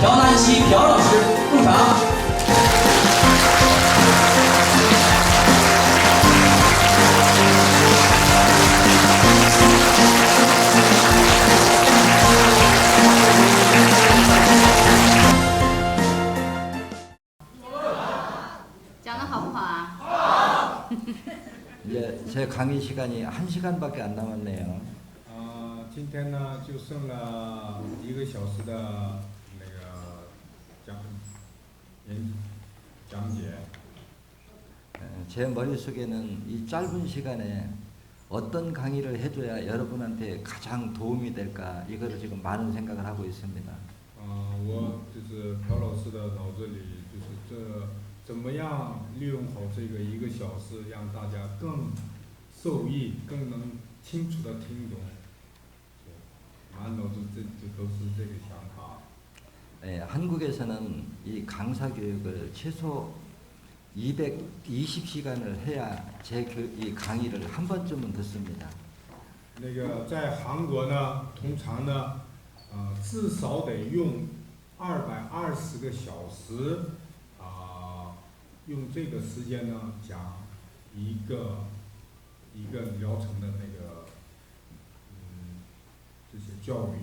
朴南希朴老师入场。 讲的好不好啊？ 이제 제 강의 시간이 1시간밖에 안 남았네요. 今天呢就剩了1个小时的那个讲解。 제 머릿속에는 이 짧은 시간에 어떤 강의를 해줘야 여러분한테 가장 도움이 될까 이거를 지금 많은 생각을 하고 있습니다. 我就是朴老师的脑子里就是这怎么样利用好这个1个小时，让大家更受益，更能清楚的听懂。满脑子这都是这个想法。 한국에서는 이 강사 교육을 최소 220시간을 해야 이 강의를 한 번쯤은 듣습니다. 那个在韩国呢，通常呢，至少得用220个小时，用这个时间呢讲一个疗程的那个，这些教育。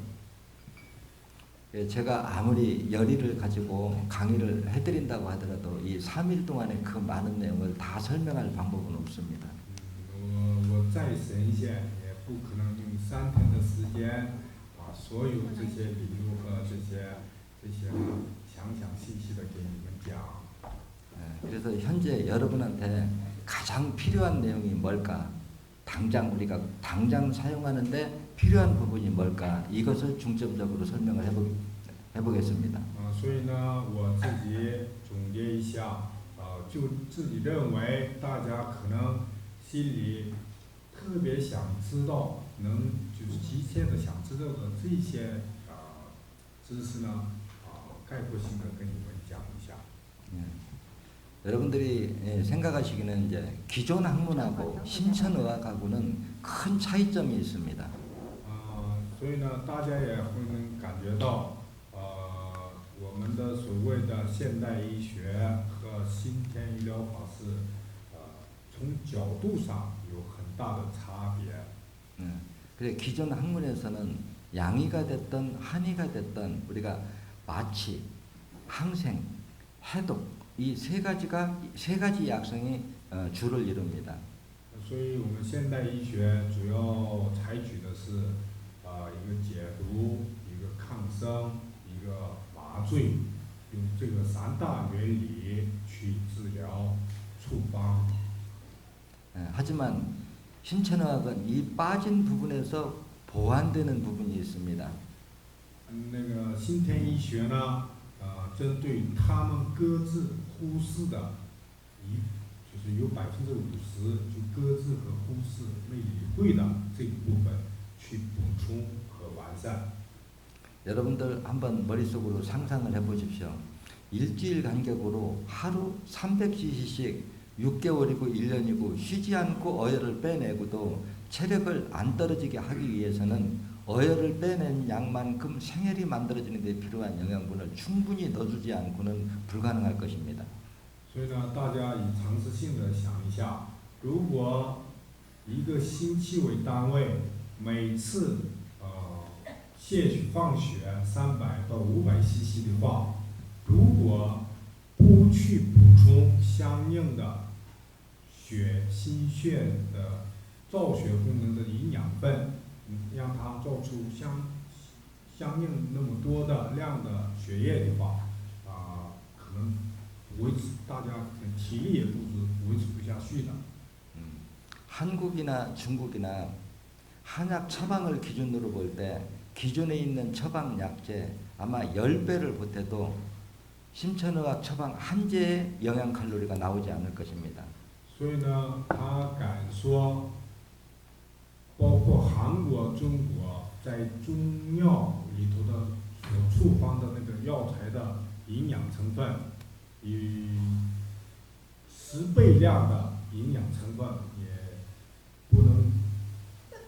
제가 아무리 열의를 가지고 강의를 해드린다고 하더라도 이 3일 동안에 그 많은 내용을 다 설명할 방법은 없습니다. 我再神仙也不可能用3天的时间把所有这些理论和这些详细的给你们讲。 그래서 현재 여러분한테 가장 필요한 내용이 뭘까? 우리가 당장 사용하는데 필요한 부분이 뭘까? 이것을 중점적으로 설명을 해보겠습니다. 所以呢，我自己总结一下，就自己认为大家可能心里特别想知道，就是急切的想知道的这些知识呢，概括性的跟你们讲一下。 여러분들이 생각하시기는 이제 기존 학문하고 신천의학하고는 큰 차이점이 있습니다. 所以呢，大家也会能感觉到，我们的所谓的现代医学和新天医疗法是，从角度上有很大的差别。 그래 기존 학문에서는 양의가 됐든 한의가 됐든 우리가 마취, 항생, 해독 이 세 가지 약성이 주를 이룹니다. 所以我们现代医学主要采取的是，一个解毒，一个抗生，一个麻醉，用这个3大原理去治疗处方。 하지만 신천의학은 이 빠진 부분에서 보완되는 부분이 있습니다. 那个新天医学呢，针对他们搁置忽视的，就是有50%就搁置和忽视没理会的这一部分去补充和完善。 여러분들 한번 머릿속으로 상상을 해보십시오. 일주일 간격으로 하루 300cc씩 6개월이고 1년이고 쉬지 않고 어혈을 빼내고도 체력을 안 떨어지게 하기 위해서는 어혈을 빼낸 양만큼 생혈이 만들어지는 데 필요한 영양분을 충분히 넣어주지 않고는 불가능할 것입니다. 所以呢，大家以常识性的想一下，如果1个星期为单位，每次摄取放血300到500 cc 的话，如果不去补充相应的心血的造血功能的营养分，让它造出相应那么多的量的血液的话，可能大家体力也维持不下去的。 한국이나 중국이나 한약 처방을 기준으로 볼 때 기존에 있는 처방 약제 아마 10배를 보태도 신천의학 처방 한 제의 영양 칼로리가 나오지 않을 것입니다. 所以呢，他敢说，包括韩国、中国在中药里头的所处方的那个药材的营养成分，与10倍量的营养成分也不能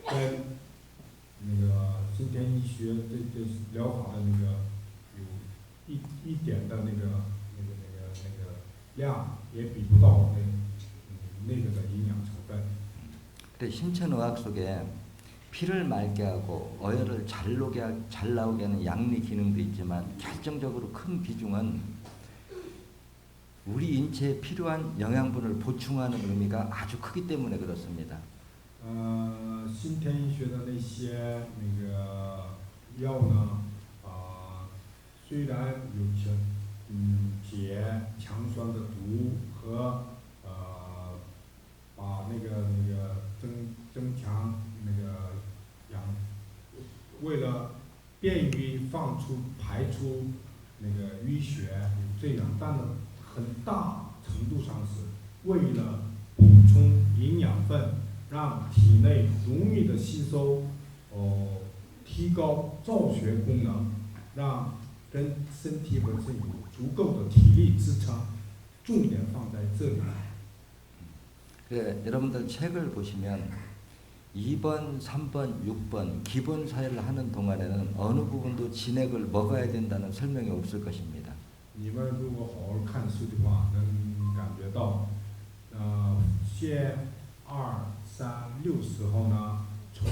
跟那个新天医学这疗法的那个有一点的那个量也比不到那个的营养成分。 근데 신천의학 속에 피를 맑게 하고 어혈을 잘 나오게 하는 양리 기능도 있지만 결정적으로 큰 비중은 우리 인체에 필요한 영양분을 보충하는 의미가 아주 크기 때문에 그렇습니다. 新天医学的那些那个药呢，虽然有些解强酸的毒和把那个增强那个为了便于排出那个淤血有这样，但是很大程度上是为了补充营养分，让体内容易的吸收，提高造血功能，让跟身体本身有足够的体力支撑，重点放在这里。 여러분들 책을 보시면 2번, 3번, 6번 기본 사회를 하는 동안에는 어느 부분도 진액을 먹어야 된다는 설명이 없을 것입니다. 你们如果好好看书的话，能感觉到，先2、3、6时候呢，从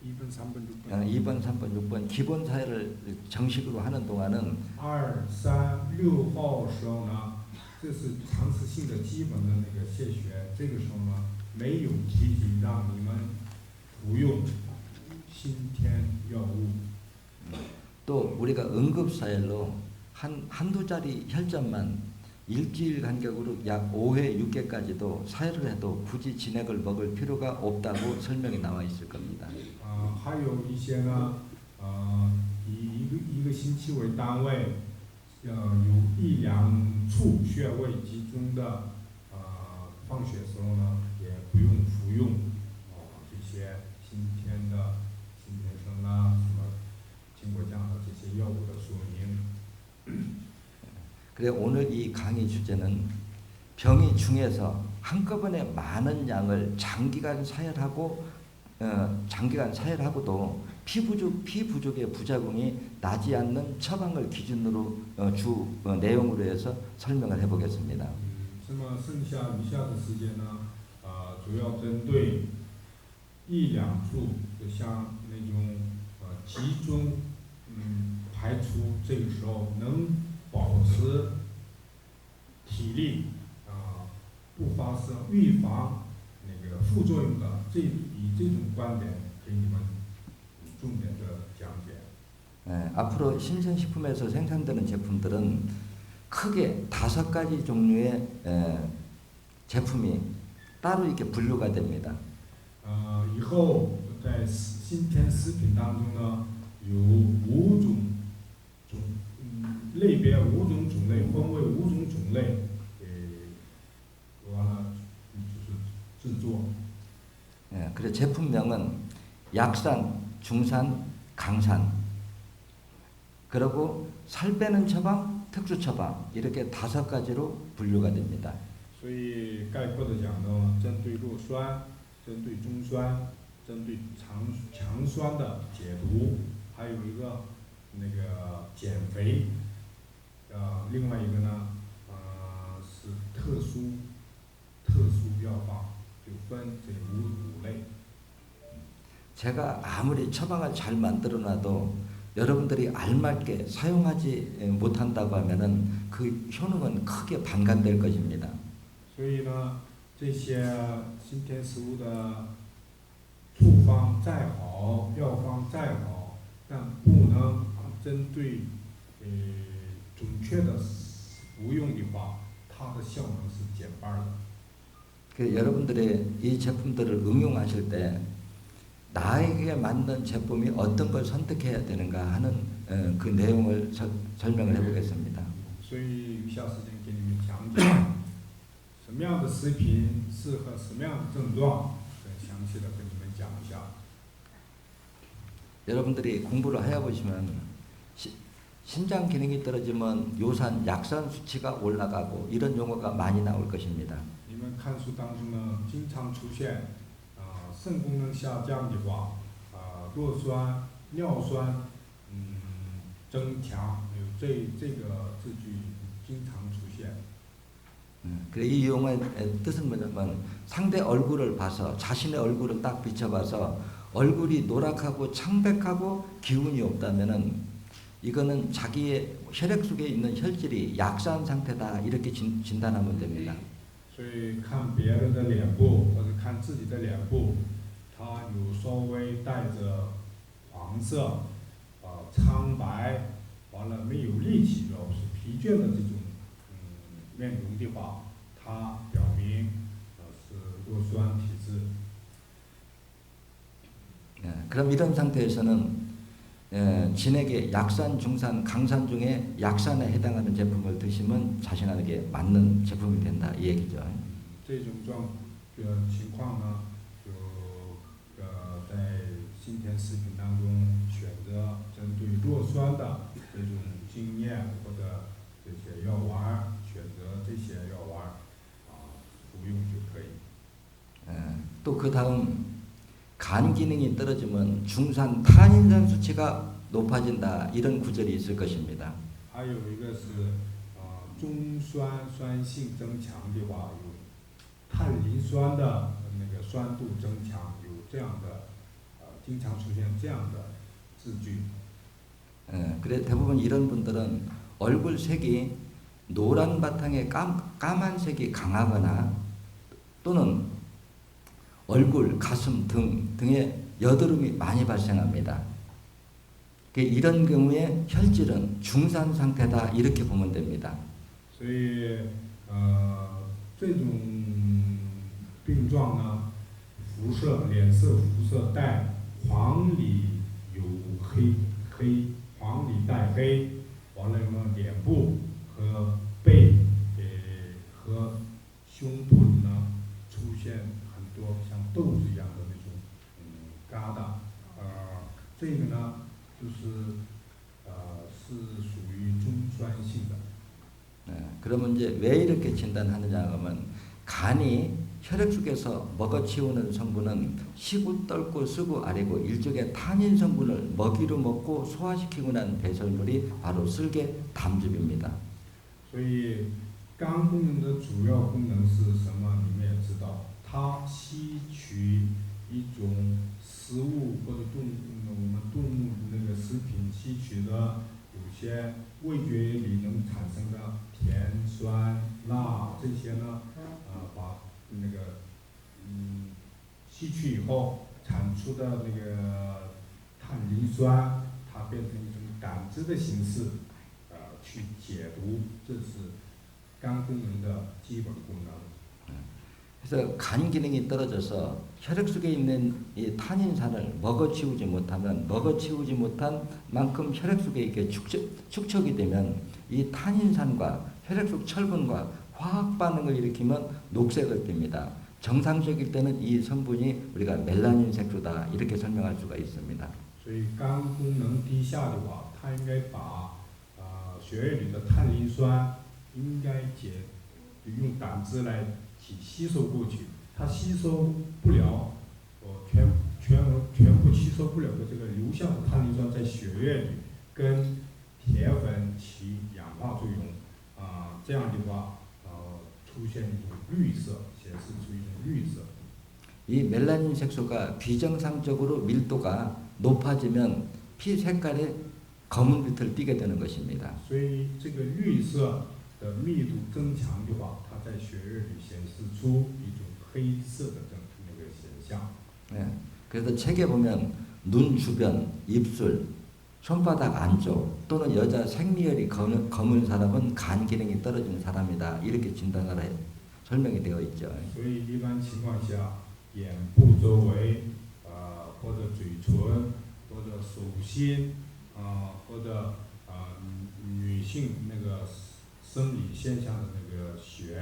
1번, 3번, 6번。 2번, 3번, 6번 기본 사회를 정식으로 하는 동안은 2、3、6号时候呢，这是常识性的基本的那个献血，这个时候呢，没有提及让你们服用新添药物。 또 우리가 응급사열로 한두 자리 혈전만 일주일 간격으로 약 5회, 6회까지도 사열을 해도 굳이 진액을 먹을 필요가 없다고 설명이 나와 있을 겁니다. 还有一些呢，以一个星期为单位，有1、2处穴位集中的，放血时候呢，也不用服用这些新添生啊，什么金果酱的这些药物的说明。 그래 오늘 이 강의 주제는 병이 중에서 한꺼번에 많은 양을 장기간 사열하고도 피 부족의 부작용이 나지 않는 처방을 기준으로 내용으로 해서 설명을 해보겠습니다. 那么剩下以下的时间呢，主要针对1、2处，就像那种集中排出，这个时候能保持体力，不发生预防那个副作用的，以这种观点给你们重点的讲解。 앞으로 신선식품에서 생산되는 제품들은 크게 5가지 종류의 제품이 따로 이렇게 분류가 됩니다. 以后在新添食品当中呢，有5种类别5种种类，分为5种种类，完了就是制作。 그래서 제품명은 약산, 중산, 강산. 그리고 살 빼는 처방, 특수 처방 이렇게 5가지로 분류가 됩니다. 所以概括的讲呢，针对弱酸、针对中酸、针对强酸的解毒，还有一个那个减肥，另外一个呢，是特殊药方，就分这5类。 제가 아무리 처방을 잘 만들어놔도 여러분들이 알맞게 사용하지 못한다고 하면은 그 효능은 크게 반감될 것입니다. 所以呢，这些新添食物的处方再好，药方再好，但不能针对准确的服用的话，它的效能是减半的。 그 여러분들의 이 제품들을 응용하실 때 나에게 맞는 제품이 어떤 걸 선택해야 되는가 하는 그 내용을 설명을 해보겠습니다. 所以余下时间给你们讲解什么样的食品适合什么样的症状，很详细的跟你们讲一下。 여러분들이 공부를 해보시면 신장 기능이 떨어지면 요산, 약산 수치가 올라가고 이런 용어가 많이 나올 것입니다. 你们看书当中呢，经常出现，肾功能下降的话，弱酸、尿酸，增强，这个字句经常出现。 그래 이 용어의 뜻은 뭐냐면 상대 얼굴을 봐서 자신의 얼굴을 딱 비춰봐서 얼굴이 노랗고 창백하고 기운이 없다면은 이거는 자기의 혈액 속에 있는 혈질이 약산 상태다 이렇게 진단하면 됩니다. 所以看别人的脸部或者看自己的脸部，它有稍微带着黄色、苍白，完了没有力气，主要是疲倦的这种面容的话，它表明是弱酸体质。 그럼 이런 상태에서는 진에게 약산, 중산, 강산 중에 약산에 해당하는 제품을 드시면 자신에게 맞는 제품이 된다 이 얘기죠. 这种情况呢，就在新田食品当中选择针对弱酸的这种经验或者这些药丸，选择这些药丸服用就可以。 또 그 다음 간 기능이 떨어지면 중산 탄인산 수치가 높아진다 이런 구절이 있을 것입니다. 还有一个是中酸酸性增强的话，有碳磷酸的那个酸度增强，有这样的经常出现这样的字句。 그래 대부분 이런 분들은 얼굴 색이 노란 바탕에 까만색이 강하거나 또는 얼굴, 가슴 등에 여드름이 많이 발생합니다. 이런 경우에 혈질은 중산 상태다 이렇게 보면 됩니다. 所以这种病状呢，脸色肤色带黄里有黑，黄里带黑，完了呢，脸部和背和胸部呢出现很多像豆子一样的那种疙瘩，这个呢就是是属于中酸性的。 그러면 이제 왜 이렇게 진단하느냐 하면 간이 혈액 속에서 먹어치우는 성분은 시고 떫고 쓰고 아래고 일종의 탄닌 성분을 먹이로 먹고 소화시키고 난 배설물이 바로 쓸개 담즙입니다. 所以肝功能的主要功能是什么？你们也知道，它吸取一种食物或者我们动物那个食品吸取的有些味觉里能产生的甜、酸、辣这些呢，把那个吸取以后产出的那个碳磷酸，它变成一种胆汁的形式，去解毒，这是肝功能的基本功能。 그래서 간 기능이 떨어져서 혈액 속에 있는 이 탄인산을 먹어치우지 못하면 먹어치우지 못한 만큼 혈액 속에 이렇게 축적이 되면 이 탄인산과 혈액 속 철분과 화학 반응을 일으키면 녹색을 띱니다. 정상적일 때는 이 성분이 우리가 멜라닌 색소다 이렇게 설명할 수가 있습니다. 所以肝功能低下的话，它应该把血液里的碳磷酸应该用胆汁来吸收过去，它吸收不了，全部吸收不了的这个留下的碳磷酸在血液里跟铁粉起氧化作用，这样的话出现一种绿色，显示出一种绿色。 이 멜라닌 색소가 비정상적으로 밀도가 높아지면 피 색깔에 검은빛을 띠게 되는 것입니다. 所以这个绿色的密度增强的话，它在血液里显示出一种黑色的那个现象。 그래서 책에 보면 눈 주변, 입술, 손바닥 안쪽 또는 여자 생리혈이 검은 사람은 간 기능이 떨어진 사람이다 이렇게 진단을 설명이 되어 있죠. 所以一般情况下，眼部周围，或者嘴唇，或者手心，或者女性那个生理现象的那个血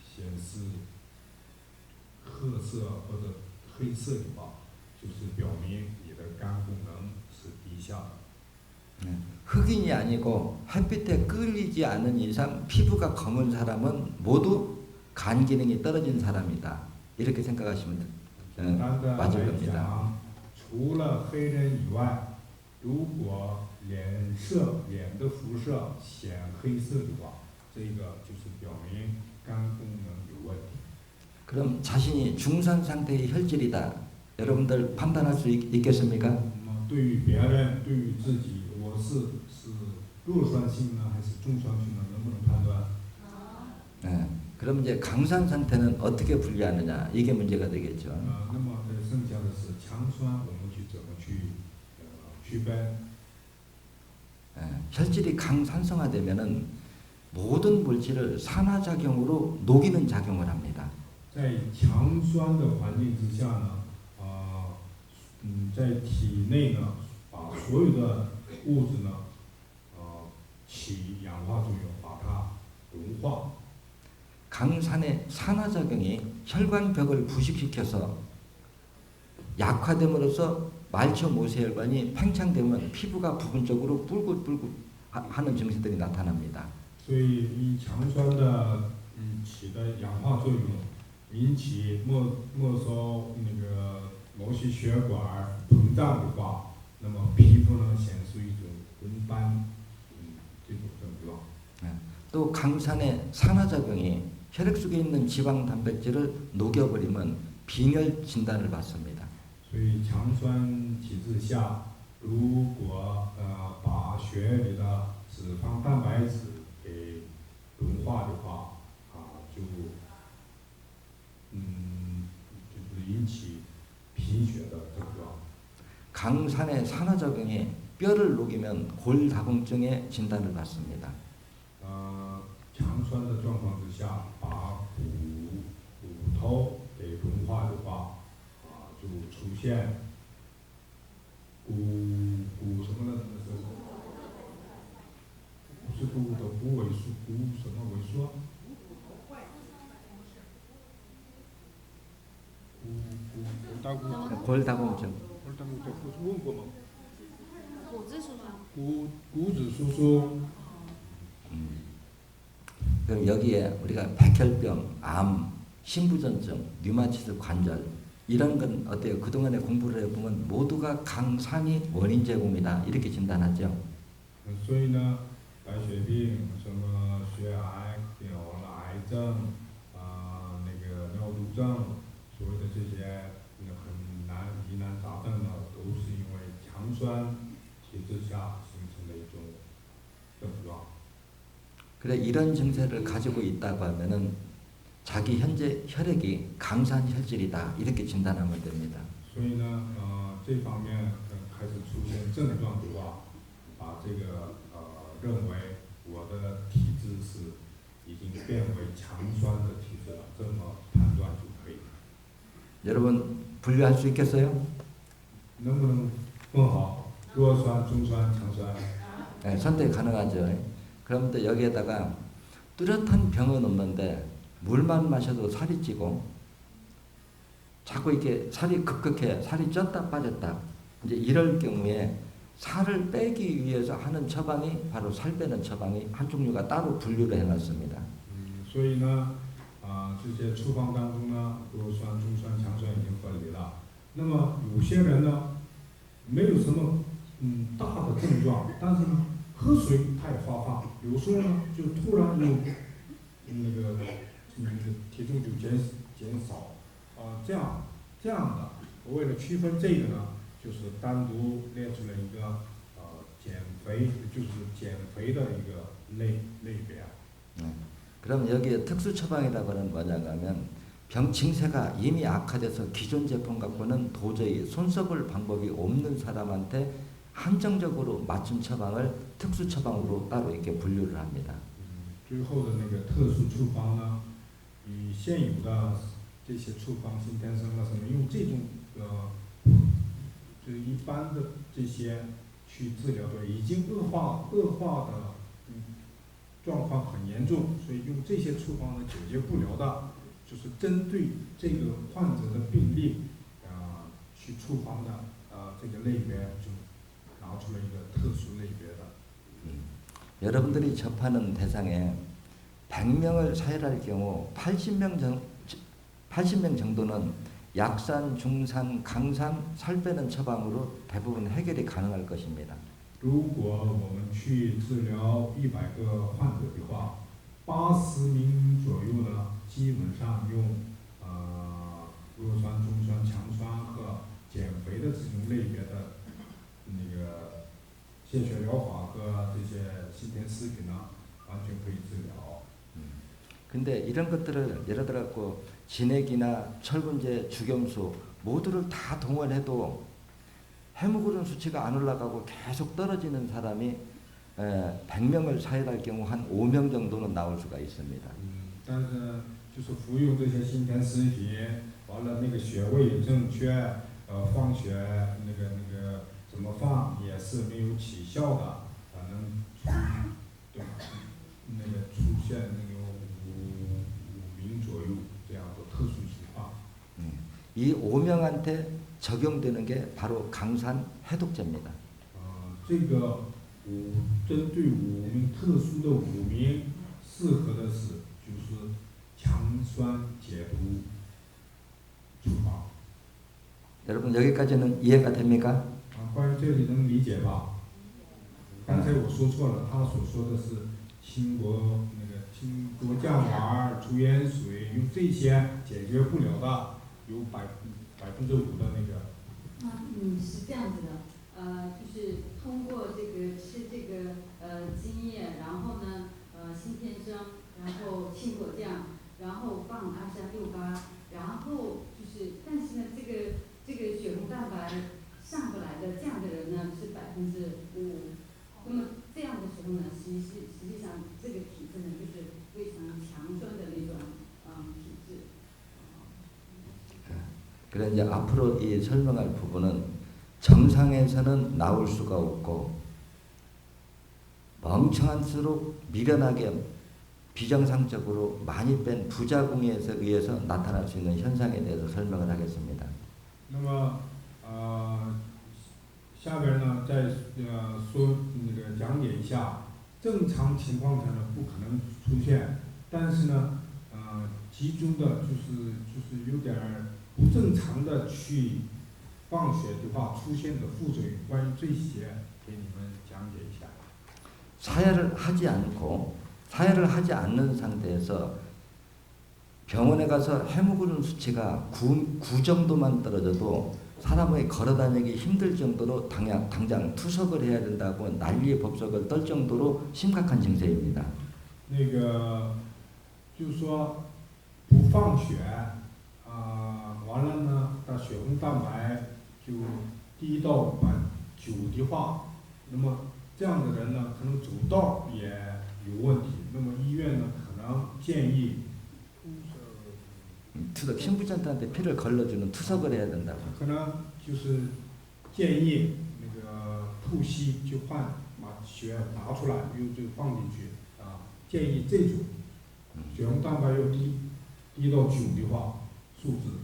显示褐色或者黑色的话，就是表明你的肝功能是低下的。 흑인이 아니고 햇빛에 끌리지 않는 이상 피부가 검은 사람은 모두 간 기능이 떨어진 사람이다. 이렇게 생각하시면 맞을 겁니다. 除了黑人以外，如果脸的辐射显黑色的话，这个就是表明肝功能有问题。 그럼 자신이 중산 상태의 혈질이다. 여러분들 판단할 수 있겠습니까? 那么对于别人，对于自己，我是弱酸性呢，还是中酸性呢？能不能判断？ 네. 그럼 이제 강산 상태는 어떻게 분류하느냐 이게 문제가 되겠죠. 那么剩下的是强酸，我们去怎么去区分？ 혈질이 강산성화되면은 모든 물질을 산화작용으로 녹이는 작용을 합니다. 在强酸的环境之下呢，在体内呢，把所有的物质呢，起氧化作用，把它融化。 강산의 산화작용이 혈관벽을 부식시켜서 약화됨으로써 말초 모세혈관이 팽창되면 피부가 부분적으로 뿔긋뿔긋 하는 증세들이 나타납니다. 所以以强酸的起的氧化作用，引起末梢那个毛细血管膨胀的话，那么皮肤呢显示一种红斑，这种症状。 또 강산의 산화작용이 혈액 속에 있는 지방 단백질을 녹여버리면 빈혈 진단을 받습니다. 所以强酸体质下，如果把血液里的脂肪蛋白质给融化的话，就是引起贫血的症状。 강산의 산화작용이 뼈를 녹이면 골다공증의 진단을 받습니다. 强酸的状况之下，把骨头给融化的话，就出现骨什么呢？不是骨头骨萎缩，骨什么萎缩？골다공증. 问过吗？骨质疏松。骨质疏松。 그럼 여기에 우리가 백혈병, 암, 신부전증, 류마티스 관절 이런 건 어때요? 그동안에 공부를 해보면 모두가 강산이 원인 제공이다 이렇게 진단하죠. 所以呢，白血病、什么血癌、完了癌症，那个尿毒症，所谓的这些很疑难杂症呢，都是因为强酸体质下形成的一种症状。 그래 이런 증세를 가지고 있다고 하면은 자기 현재 혈액이 강산 혈질이다 이렇게 진단하면 됩니다. 所以呢，这方面开始出现症状的话，把这个认为我的体质是已经变为强酸的体质了，这么判断就可以。 여러분 분류할 수 있겠어요? 能不能分好弱酸、中酸、强酸？ 네, 선택 가능하죠. 그런데 여기에다가 뚜렷한 병은 없는데 물만 마셔도 살이 찌고 자꾸 이렇게 살이 급격해 살이 쪘다 빠졌다 이제 이럴 경우에 살을 빼기 위해서 하는 처방이 바로 살 빼는 처방이 한 종류가 따로 분류를 해놨습니다. 所以呢，这些处方当中呢，弱酸、中酸、强酸已经分离了。那么有些人呢，没有什么大的症状，但是呢，喝水他也发胖，有时候呢就突然有那个体重就减少，这样的，我为了区分这个呢，就是单独列出了一个减肥的一个类别。 그럼 여기에 특수 처방이라고 하는 뭐냐고 하면 병 증세가 이미 악화돼서 기존 제품 갖고는 도저히 손써볼 방법이 없는 사람한테 한정적으로 맞춤 처방을 특수 처방으로 따로 이렇게 분류를 합니다. 最后的那个特殊处方呢，与现有的这些处方，新天生啊什么，用这种就是一般的这些去治疗的，已经恶化的状况很严重，所以用这些处方呢解决不了的，就是针对这个患者的病例去处方的这个类别就拿出了一个特殊类别的。 여러분들이 접하는 대상에 100명을 사혈할 경우 80명 정도는 약산, 중산, 강산, 살 빼는 처방으로 대부분 해결이 가능할 것입니다. 如果我们去治疗100个患者的话，80名左右呢，基本上用弱酸、中酸、强酸和减肥的这种类别的那个献血疗法和这些新田食品呢，完全可以治疗。 근데 이런 것들을 예를 들어 갖고 진액이나 철분제, 주경수 모두를 다 동원해도 헤모글로빈 수치가 안 올라가고 계속 떨어지는 사람이 100명을 사용할 경우 한 5명 정도는 나올 수가 있습니다. 但是就是服用这些新田食品，完了那个穴位也正确，放血那个怎么放也是没有起效的，反正对，那个出现那个5名左右这样的特殊情况。 이 5명한테 적용되는 게 바로 강산 해독제입니다. 这个针对5名特殊的5名，适合的是就是强酸解毒处方。 여러분 여기까지는 이해가 됩니까? 关于这里能理解吧？刚才我说错了，他所说的是清国酱丸、粗盐水，用这些解决不了的，有5%的那个。是这样子的，就是通过这个吃这个精液，然后呢新天生，然后清果酱，然后放阿沙六八，然后就是但是呢这个血红蛋白上不来的这样的人呢是5%，那么这样的时候呢，实际上这个体质呢就是非常强酸的那种体质。 그래 이제 앞으로 이 설명할 부분은 정상에서는 나올 수가 없고 멍청한수록 미련하게 비정상적으로 많이 뺀 부작용에 의해서 나타날 수 있는 현상에 대해서 설명을 하겠습니다. 那么下边呢再说那个讲解一下，正常情况下呢不可能出现，但是呢集中的就是有点不正常的去放血的话出现的副作用，关于这些给你们讲解一下。 사혈을 하지 않는 상태에서 병원에 가서 헤모글로빈 수치가 9 정도만 떨어져도 사람의 걸어다니기 힘들 정도로 당장 투석을 해야 된다고 난리 법석을 떨 정도로 심각한 증세입니다. 那个就是说不放血完了呢，它血红蛋白就低到9的话，那么这样的人呢，可能走道也有问题。那么医院呢，可能建议투석 신부전한테 피를 걸러주는 투석을 해야 된다고. 可能就是建议那个透析就把血拿出来，又就放进去建议这种血红蛋白要低到9的话，数字。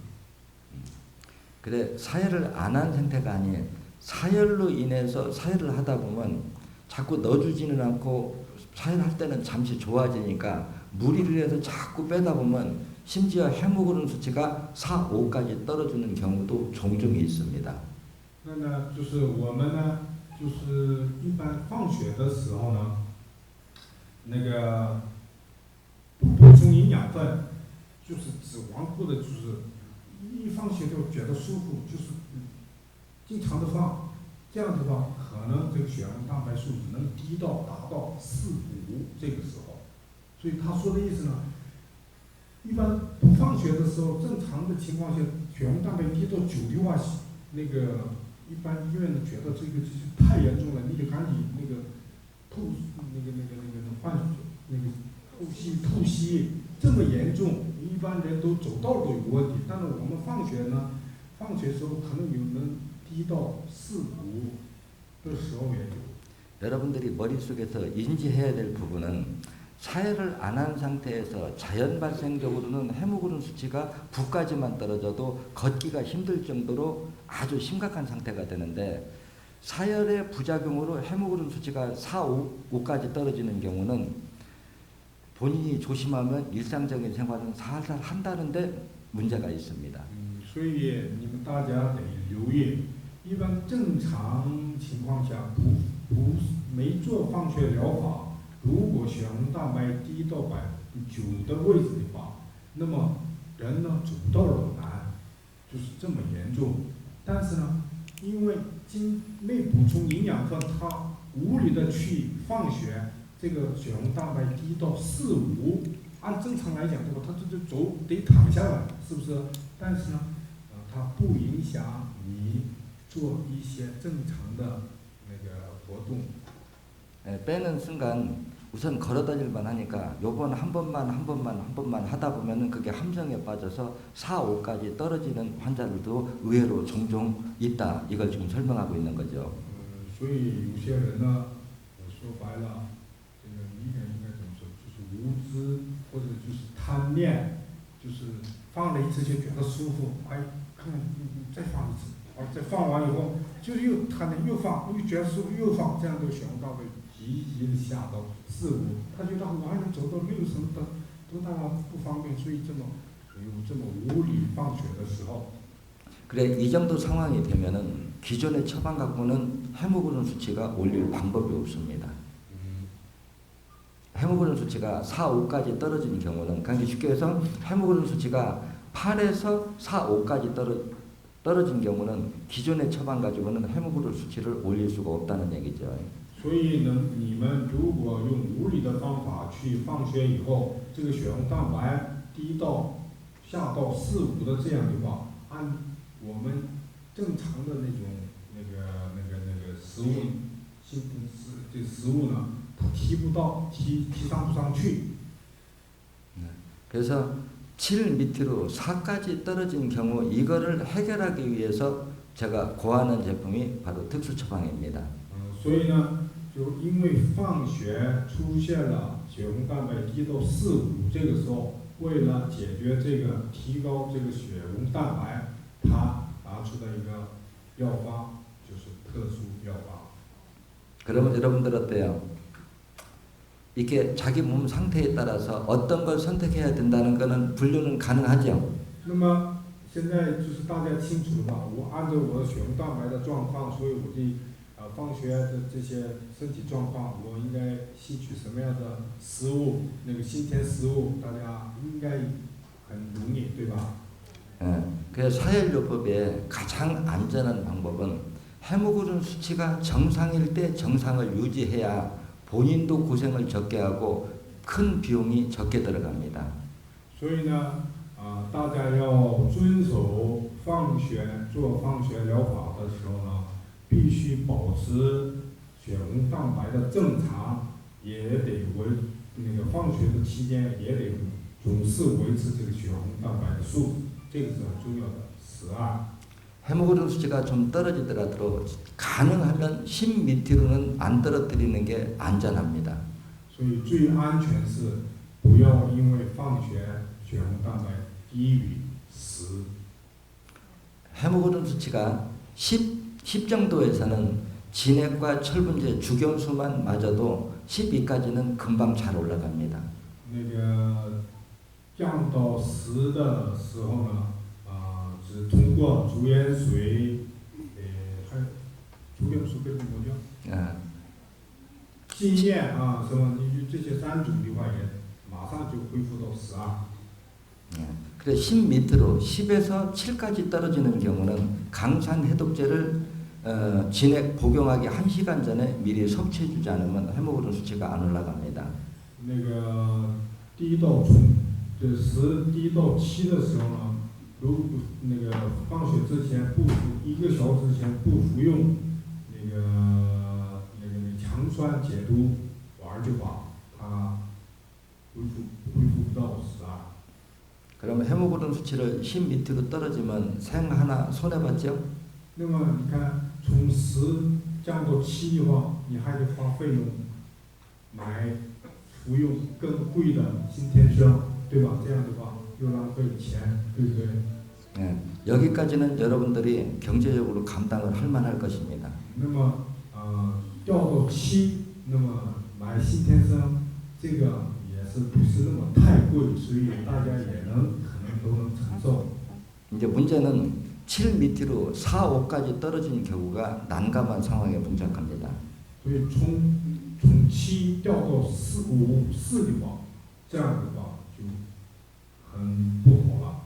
그래 사혈을 안 한 상태가 아니에요. 사혈로 인해서 사혈을 하다 보면 자꾸 넣어주지는 않고 사혈할 때는 잠시 좋아지니까 무리를 해서 자꾸 빼다 보면 심지어 헤모글로빈 수치가 4, 5까지 떨어지는 경우도 종종 있습니다. 那呢，就是我们呢，就是一般放血的时候呢，那个补充营养分，就是指顽固的，就是一放血就觉得舒服，就是经常的放，这样的话，可能这个血红蛋白数值能达到4、5这个时候，所以他说的意思呢，一般不放血的时候，正常的情况下，血红蛋白低到9的话，那个一般医院呢觉得这个太严重了，你得赶紧那个换那个透析这么严重，一般人都走道都有问题，但是我们放血呢，放血时候可能能低到4、5的时候也有。 여러분들이 머릿속에서 인지해야 될 부분은 사혈을 안 한 상태에서 자연 발생적으로는 헤모글로빈 수치가 9까지만 떨어져도 걷기가 힘들 정도로 아주 심각한 상태가 되는데 사혈의 부작용으로 헤모글로빈 수치가 4, 5까지 떨어지는 경우는 본인이 조심하면 일상적인 생활은 살살 한다는데 문제가 있습니다. 所以你们大家得留意，一般正常情况下没做放血疗法，如果血红蛋白低到9%的位置的话，那么人呢走道都难，就是这么严重。但是呢，因为没补充营养后，他无理的去放血，这个血红蛋白低到4、5，按正常来讲的话，他这走得躺下来，是不是？但是呢，它不影响你做一些正常的那个活动。 빼는 순간 우선 걸어다닐만 하니까 요번 한 번만 하다 보면은 그게 함정에 빠져서 4, 5까지 떨어지는 환자들도 의외로 종종 있다. 이걸 지금 설명하고 있는 거죠. 所以有些人呢，说白了，这个应该怎么说，就是无知或者就是贪念，就是放了一次就觉得舒服，哎，看再放一次，再放完以后就是又贪念又放，又觉得舒服又放，这样的血红蛋白急的下到4、5，他觉得我还能走到没有什么多大不方便，所以有这么无理放血的时候。 그래 이 정도 상황이 되면은 기존의 처방 갖고는 헤모글로빈 수치가 올릴 방법이 없습니다. 헤모글로빈 수치가 4, 5까지 떨어지는 경우는 그러니까 쉽게 해서 헤모글로빈 수치가 8에서 4, 5까지 떨어진 경우는 기존의 처방 가지고는 헤모글로빈 수치를 올릴 수가 없다는 얘기죠. 所以呢，你们如果用无理的方法去放血以后，这个血红蛋白下到4、5的这样的话，按我们正常的那种食物，这食物呢，它提上不上去。 그래서 7 밑으로 4까지 떨어진 경우 이거를 해결하기 위해서 제가 고하는 제품이 바로 특수 처방입니다. 所以呢，就因为放血出现了血红蛋白低到4、5，这个时候为了解决这个提高这个血红蛋白，他拿出的一个药方就是特殊药方。 그러면 여러분들 어때요? 이게 자기 몸 상태에 따라서 어떤 걸 선택해야 된다는 것은 분류는 가능하죠. 那么现在就是大家清楚了吧？我按照我的血红蛋白的状况，所以我的放血的这些身体状况，我应该吸取什么样的食物？那个新鲜食物，大家应该很容易，对吧？ 그래서 사혈요법의 가장 안전한 방법은 헤모글로빈 수치가 정상일 때 정상을 유지해야 본인도 고생을 적게 하고 큰 비용이 적게 들어갑니다. 所以呢，大家要遵守做放血疗法的时候呢，必须保持血红蛋白的正常，也得放血的期间也得总是维持这个血红蛋白的数，这个是很重要的此案。 헤모글로빈 수치가 좀 떨어지더라도 가능하면 10 밑으로는 안 떨어뜨리는 게 안전합니다. 所以最安全是不要因为放血血红蛋白低于10。 헤모글로빈 수치가 10 정도에서는 진액과 철분제 주경수만 맞아도 12까지는 금방 잘 올라갑니다. 那个降到10的时候呢，是通过足盐水，还足盐水跟什么叫？浸液啊，什么这些3种的话，也马上就恢复到12。 그래 10 밑으로 10에서 7까지 떨어지는 경우는 강산 해독제를 진액 복용하기 1시간 전에 미리 섭취해 주지 않으면 헤모글로빈 수치가 안 올라갑니다. 那个低到10低到7的时候呢，如那个放血之前1个小时前不服用那个强酸解毒丸的话，它恢复不到12。 그러면 헤모글로빈 수치를 10 밑으로 떨어지면 생 하나 손해 봤죠? 那么你看，从10降到7的话，你还得花费用服用更贵的新天霜，对吧？这样的话又浪费钱，对不对？ 여기까지는 여러분들이 경제적으로 감당을 할 만할 것입니다. 那么掉到7，那么买新天霜，这个也是不是那么太贵，所以大家可能都能承受。 이제 문제는 7 밑으로 4, 5까지 떨어진 경우가 난감한 상황에 봉착합니다. 所以从7掉到4、5、4的话，这样的话就很不妥了。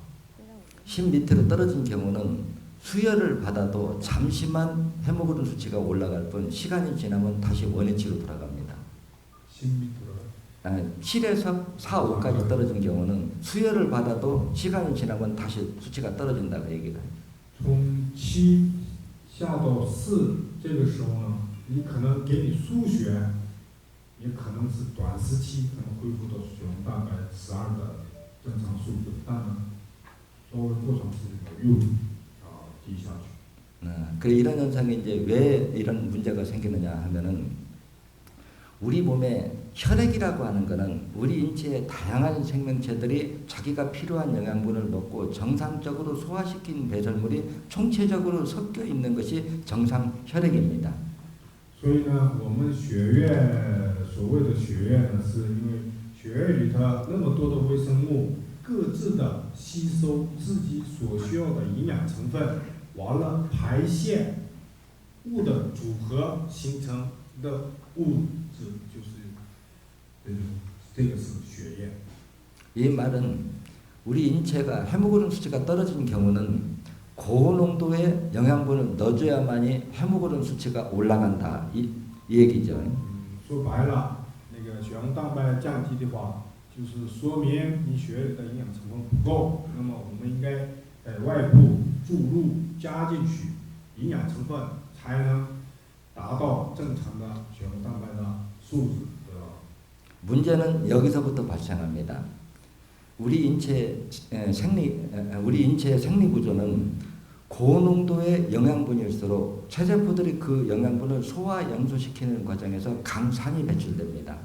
10 밑으로 떨어진 경우는 수혈을 받아도 잠시만 헤모글로빈 수치가 올라갈 뿐 시간이 지나면 다시 원위치로 돌아갑니다. 7에서 4, 5까지 떨어진 경우는 수혈을 받아도 시간이 지나면 다시 수치가 떨어진다고 얘기를 해요. 从7下到4这个时候呢，你可能给你输血，也可能是短时期可能恢复到血红蛋白12的正常数字，但呢，稍微过长时间又低下去。 그래 이런 현상이 이제 왜 이런 문제가 생기느냐 하면은 우리 몸에 혈액이라고 하는 것은 우리 인체의 다양한 생명체들이 자기가 필요한 영양분을 먹고 정상적으로 소화시킨 배설물이 총체적으로 섞여 있는 것이 정상 혈액입니다. 所以呢，我们血液所谓的血液呢，是因为血液里头那么多的微生物各自的吸收自己所需要的营养成分，完了排泄物的组合形成的物质就是这个是血液。 이 말은 우리 인체가 헤모글로빈 수치가 떨어진 경우는 고농도의 영양분을 넣어줘야만이 헤모글로빈 수치가 올라간다 이 얘기죠. 说白了，那个血红蛋白降低的话，就是说明你血液里的营养成分不够，那么我们应该在外部注入加进去营养成分，才能达到正常的血红蛋白的数值。 문제는 여기서부터 발생합니다. 우리 인체의 생리 구조는 고농도의 영양분일수록 체세포들이 그 영양분을 소화 연소시키는 과정에서 강산이 배출됩니다.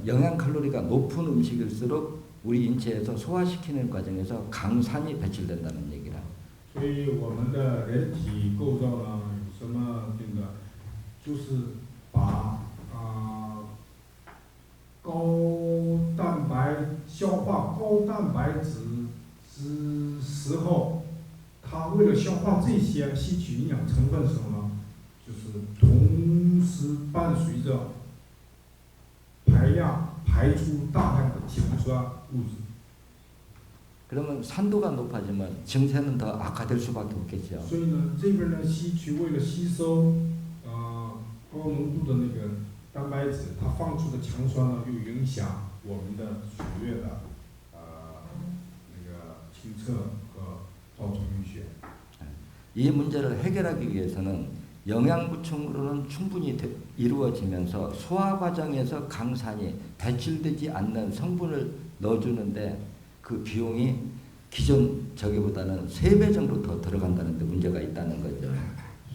영양 칼로리가 높은 음식일수록 우리 인체에서 소화시키는 과정에서 강산이 배출된다는 얘기라. 所以我们的人体构造呢有什么定的？就是把高蛋白消化高蛋白质之时候，它为了消化这些吸取营养成分的时候呢，就是同时伴随着排出大量的强酸物质。 그러면 산도가 높아지면 증세는 더 악화될 수밖에 없겠죠. 所以呢，这边呢为了吸收高浓度的那个蛋白质，它放出的强酸呢，又影响我们的血液的那个清澈和造成淤血。 이 문제를 해결하기 위해서는 영양 보충으로는 충분히 이루어지면서 소화 과정에서 강산이 배출되지 않는 성분을 넣어주는데 그 비용이 기존 저기보다는 3배 정도 더 들어간다는 데 문제가 있다는 거죠.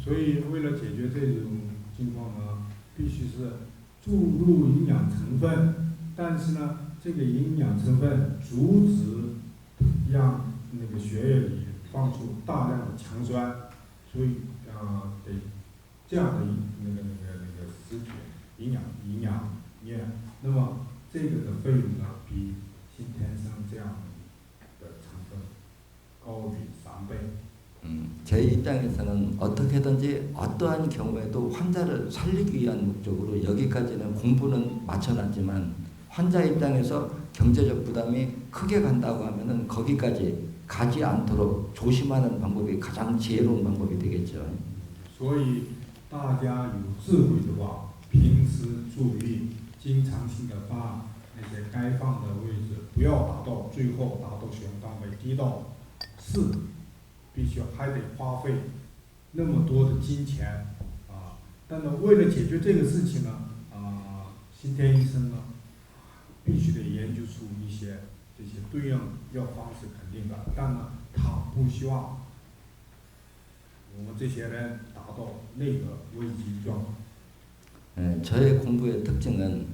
所以为了解决这种情况呢，必须是注入营养成分，但是呢，这个营养成分阻止让那个血液里放出大量的强酸，所以得这样的那个食品营养面，那么这个的费用呢，比新天生这样的成分高于3倍。 제 입장에서는 어떻게든지 어떠한 경우에도 환자를 살리기 위한 목적으로 여기까지는 공부는 맞춰놨지만 환자 입장에서 경제적 부담이 크게 간다고 하면은 거기까지 가지 않도록 조심하는 방법이 가장 지혜로운 방법이 되겠죠. 所以大家有智慧的话，平时注意经常性的把那些该放的位置不要达到最后达到血红蛋白低到4，必须还得花费那么多的金钱但呢，为了解决这个事情呢，新天医生呢，必须得研究出一些这些对应药方是肯定的，但呢，他不希望我们这些人达到那个危机状况。 저의 공부의 특징은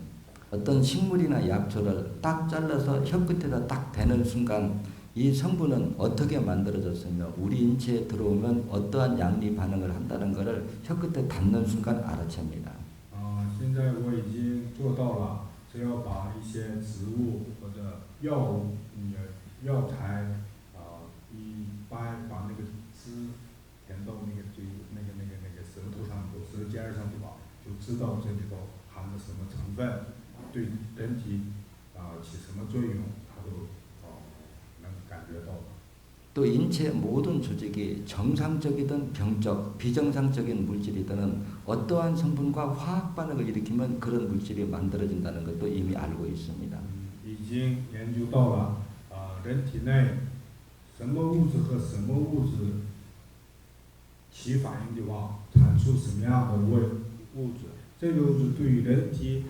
어떤 식물이나 약초를 딱 잘라서 혀끝에다 딱 대는 순간 이 성분은 어떻게 만들어졌으며 우리 인체에 들어오면 어떠한 양리 반응을 한다는 것을 혀끝에 닿는 순간 알아챕니다. 现在我已经做到了，只要把一些植物或者药材舌尖上对吧，就知道这里头含的什么成分，对人体起什么作用，它都能感觉到。 또 인체 모든 조직이 정상적이든 병적, 비정상적인 물질이든 어떠한 성분과 화학 반응을 일으키면 그런 물질이 만들어진다는 것도 이미 알고 있습니다. 已经研究到了人体内什么物质和什么物质起反应的话，产出什么样的物质，这个物质对于人体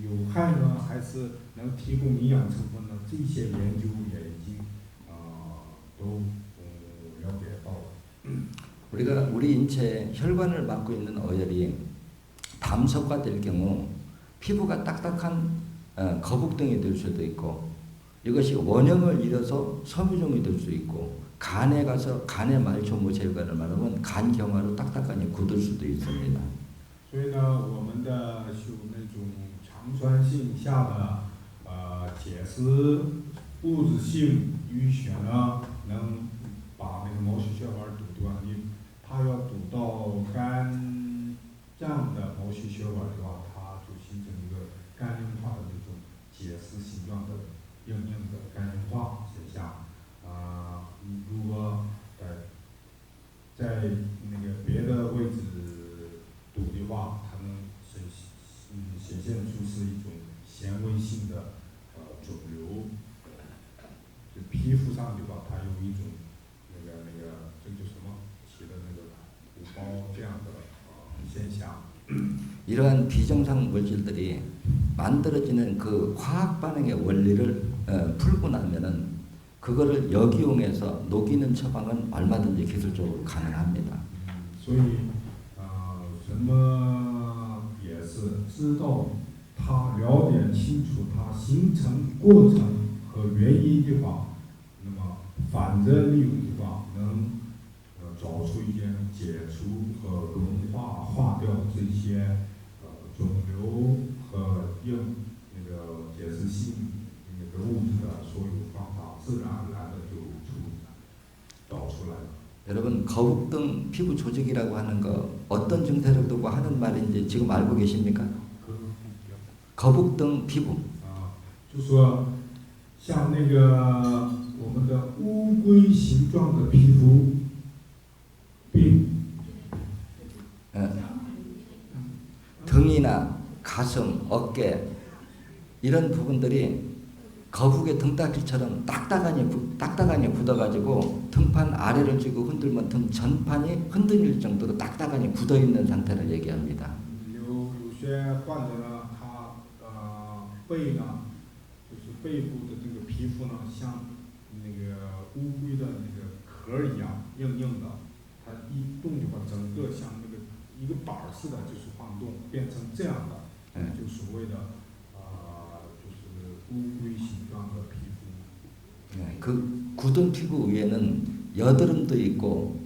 有害呢，还是能提供营养成分呢？这些研究也已经都了解到了。 우리 인체에 혈관을 막고 있는 어혈이 담석화될 경우 피부가 딱딱한 거북등이 될 수도 있고, 이것이 원형을 잃어서 섬유종이 될 수 있고, 간에 가서 간의 말초모 제거를 말하면 간경화로 딱딱하니 굳을 수도 있습니다. 所以呢，我们的有那种强酸性下的解释物质性淤血呢，能把那个毛细血管堵断。它要堵到肝脏的毛细血管的话，它就形成一个肝硬化的那种结石形状的硬的肝硬化现象。如果在那个别的位置堵的话，它能显现出是一种纤维性的肿瘤。就皮肤上的话，它有一种那个这个叫什么起的那个鼓包这样的现象。 이러한 비정상 물질들이 만들어지는 그 화학 반응의 원리를 풀고 나면은 그거를 역이용해서 녹이는 처방은 얼마든지 기술적으로 가능합니다. 所以什么也是知道它了解清楚它形成过程和原因的话，那么反着利用的话，能找出一些解除和融化化掉这些肿瘤和那个解释性那个物质的所有方法，自然而然的就导出来了。 여러분 거북등 피부 조직이라고 하는 거 어떤 증세를 두고 하는 말인지 지금 알고 계십니까? 거북등 피부. 就说像那个我们的乌龟形状的皮肤病， 등이나 가슴, 어깨 이런 부분들이 거북의 등딱지처럼 딱딱하니 굳어가지고 등판 아래를 쥐고 흔들면 등 전판이 흔들릴 정도로 딱딱하니 굳어있는 상태를 얘기합니다. 有些患者呢，他背呢，就是背部的这个皮肤呢，像那个乌龟的那个壳一样硬的，它一动的话，整个像那个一个板似的，就是晃动，变成这样的，就所谓的就是乌龟形状的皮肤。 그 굳은 피부 위에는 여드름도 있고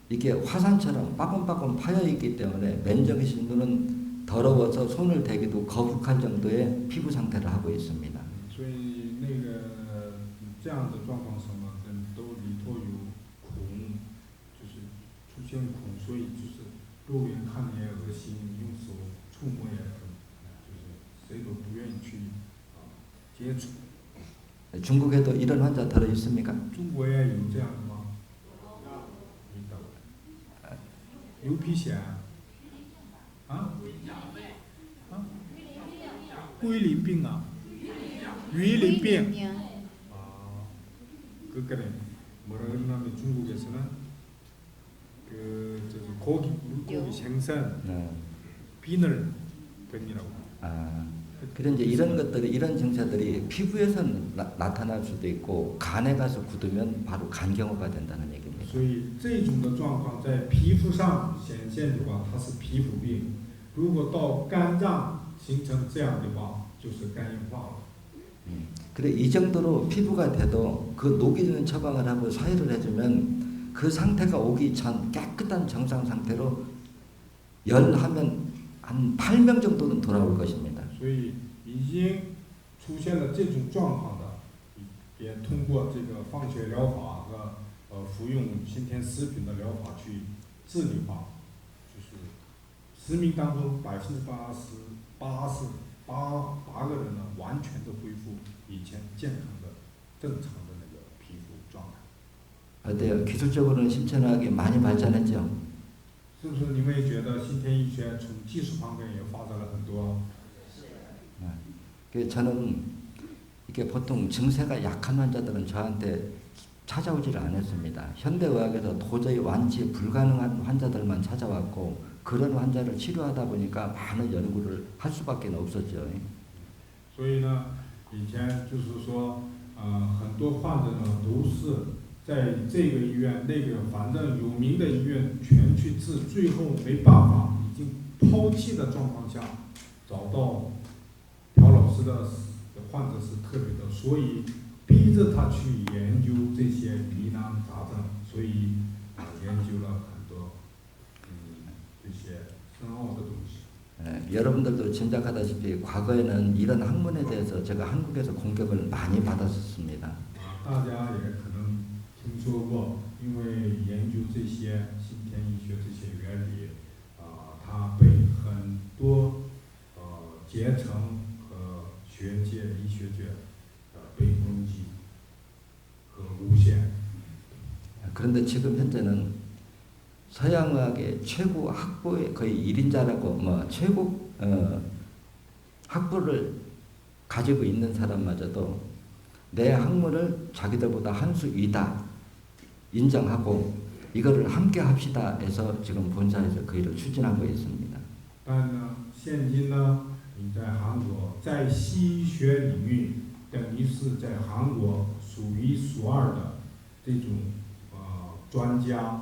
이게 화산처럼 빠끔빠끔 파여 있기 때문에 맨정이신 분은 더러워서 손을 대기도 거북할 정도의 피부 상태를 하고 있습니다. 所以那个这样的状况什么人都里头有孔，就是出现孔，所以就是肉眼看也恶心，用手触摸也很，就是谁都不愿意去接触。 중국에도 이런 환자 들어 있습니까? 中国也有这样的吗？有皮癣龟鳞病啊，鱼鳞病。그러니까 뭐라 그러냐면 중국에서는 그 고기 물고기 생선 비늘병이라고. 그런 이제 이런 것들이 이런 증세들이 피부에서 나타날 수도 있고 간에 가서 굳으면 바로 간경화가 된다는 얘기입니다. 所以这种的状况在皮肤上显现的话，它是皮肤病；如果到肝脏形成这样的话，就是肝硬化了。 그래 이 정도로 피부가 돼도 그 녹이는 처방을 하고 사유를 해주면 그 상태가 오기 전 깨끗한 정상 상태로 열하면 한 8명 정도는 돌아올 것입니다. 所以已经出现了这种状况的，也通过这个放血疗法和服用新田食品的疗法去治理化，就是10名当中88%个人呢，完全的恢复以前健康的、正常的那个皮肤状态。 어때요? 기술적으로는 신천하게 많이 발전했죠. 是不是你们也觉得新天医学从技术方面也发展了很多？ 저는 이게 보통 증세가 약한 환자들은 저한테 찾아오지를 않았습니다. 현대의학에서 도저히 완치 불가능한 환자들만 찾아왔고 그런 환자를 치료하다 보니까 많은 연구를 할 수밖에 없었죠. 所以呢，以前就是说，很多患者呢都是在这个医院、那个反正有名的医院全去治，最后没办法，已经抛弃的状况下，找到朴老师的患者是特别的，所以逼着他去研究这些疑难杂症，所以研究了很多这些深奥的东西。 여러분들도 짐작하다시피 과거에는 이런 학문에 대해서 제가 한국에서 공격을 많이 받았습니다. 大家也可能听说过，因为研究这些新天医学这些原理，它被很多阶层和学界、医学界被攻击和诬陷。 그런데 지금 현재는 서양의학의 최고 학부의 거의 1인자라고 뭐 최고 학부를 가지고 있는 사람마저도 내 학문을 자기들보다 한 수 위다 인정하고 이거를 함께 합시다 해서 지금 본사에서 그 일을 추진하고 있습니다. 但呢，现今呢，你在韩国，在西医学领域，等于是在韩国数一数二的这种专家。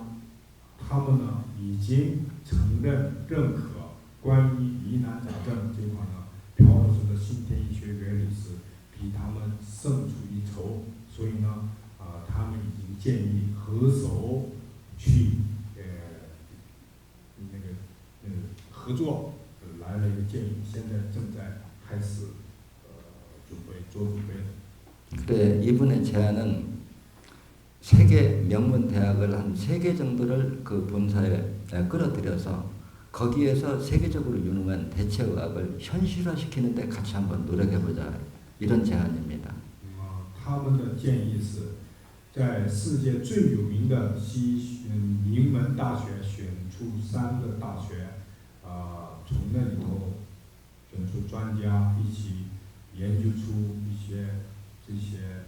他们呢已经承认认可关于疑难杂症这块呢，朴老师的新天医学原理是比他们胜出一筹，所以呢，他们已经建议合手去合作来了一个建议，现在正在开始准备。 그래 이분의 제안은 세계 명문 대학을 한 3개 정도를 그 본사에 끌어들여서 거기에서 세계적으로 유능한 대체의학을 현실화시키는 데 같이 한번 노력해보자 이런 제안입니다. 他们的建议是，在世界最有名的名门大学选出3个大学，从那里头选出专家一起研究出一些这些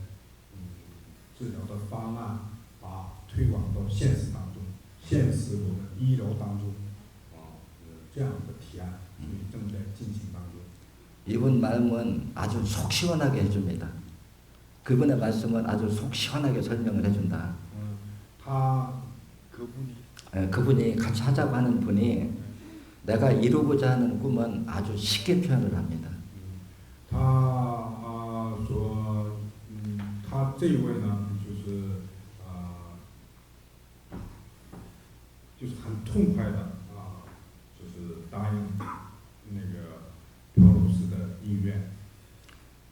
治疗的方案，把推广到现实当中，现实我们医疗当中，这样的提案，所以正在进行当中。 이분 말씀은 아주 속 시원하게 해줍니다. 그분의 말씀은 아주 속 시원하게 설명을 해준다. 그분이 같이 하자고 하는 분이 내가 이루고자 하는 꿈은 아주 쉽게 표현을 합니다. 他这一位呢，就是很痛快的就是答应那个朴老师的意愿。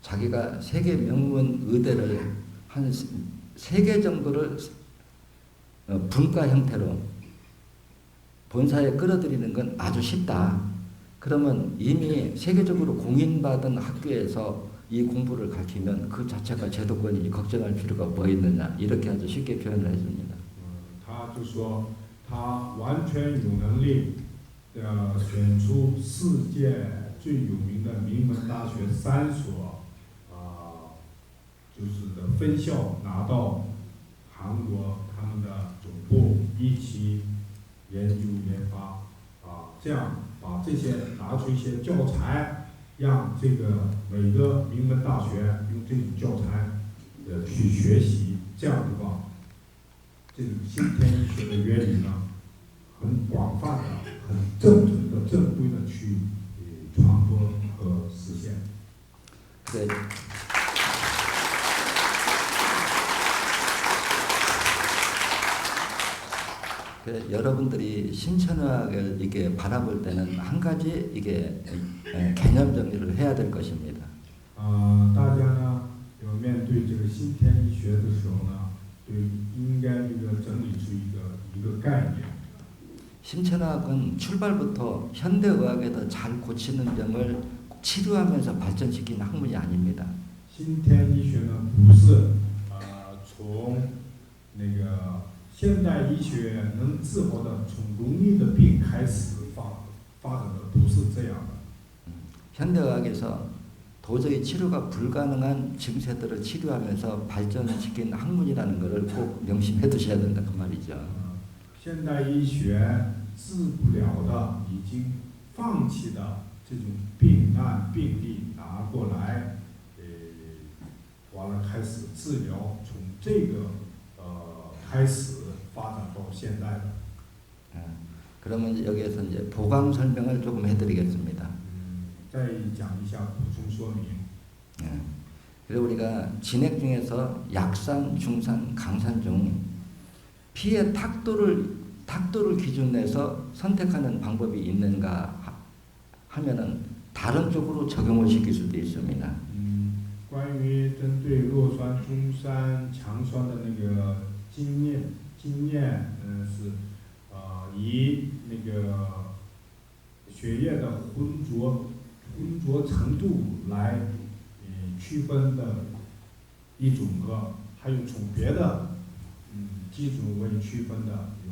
자기가 세계 명문 의대를 한 3개 정도를 분과 형태로 본사에 끌어들이는 건 아주 쉽다. 그러면 이미 세계적으로 공인받은 학교에서 이 공부를 가르치면 그 자체가 제도권이니 걱정할 필요가 뭐 있느냐 이렇게 아주 쉽게 표현을 해줍니다. 他就说他完全有能力选出世界最有名的名门大学3所就是的分校拿到韩国他们的总部一起研究研发这样把这些拿出一些教材，让这个每个名门大学用这种教材去学习，这样的话，这种新天医学的原理呢，很广泛的、很正统的、正规的去传播和实现。对。 여러분들이 신천의학을 이게 바라볼 때는 한 가지 이게 개념 정리를 해야 될 것입니다. 大家呢要面对这个新天医学的时候呢，应该这个整理出一个概念。 심천학은 출발부터 현대의학에서 잘 고치는 병을 치료하면서 발전시킨 학문이 아닙니다. 先天医学呢，不是从那个现代医学能治好的，从容易的病开始发展的，不是这样的。 현대의학에서 도저히 치료가 불가능한 증세들을 치료하면서 발전시킨 학문이라는 것을 꼭 명심해 두셔야 된다 그 말이죠. 现代医学治不了的，已经放弃的这种病案病例拿过来，完了开始治疗，从这个开始发展到现在的。 그러면 이제 여기에서 이제 보강 설명을 조금 해드리겠습니다. 再讲一下补充说明。 그리고 우리가 진액 중에서 약산, 중산, 강산 중 피의 탁도를 기준 내서 선택하는 방법이 있는가 하면은 다른 쪽으로 적용을 시킬 수도 있습니다. 关于针对弱酸、中酸、强酸的那个经验，是以那个血液的浑浊程度来区分的一种和，还有从别的基准为区分的有。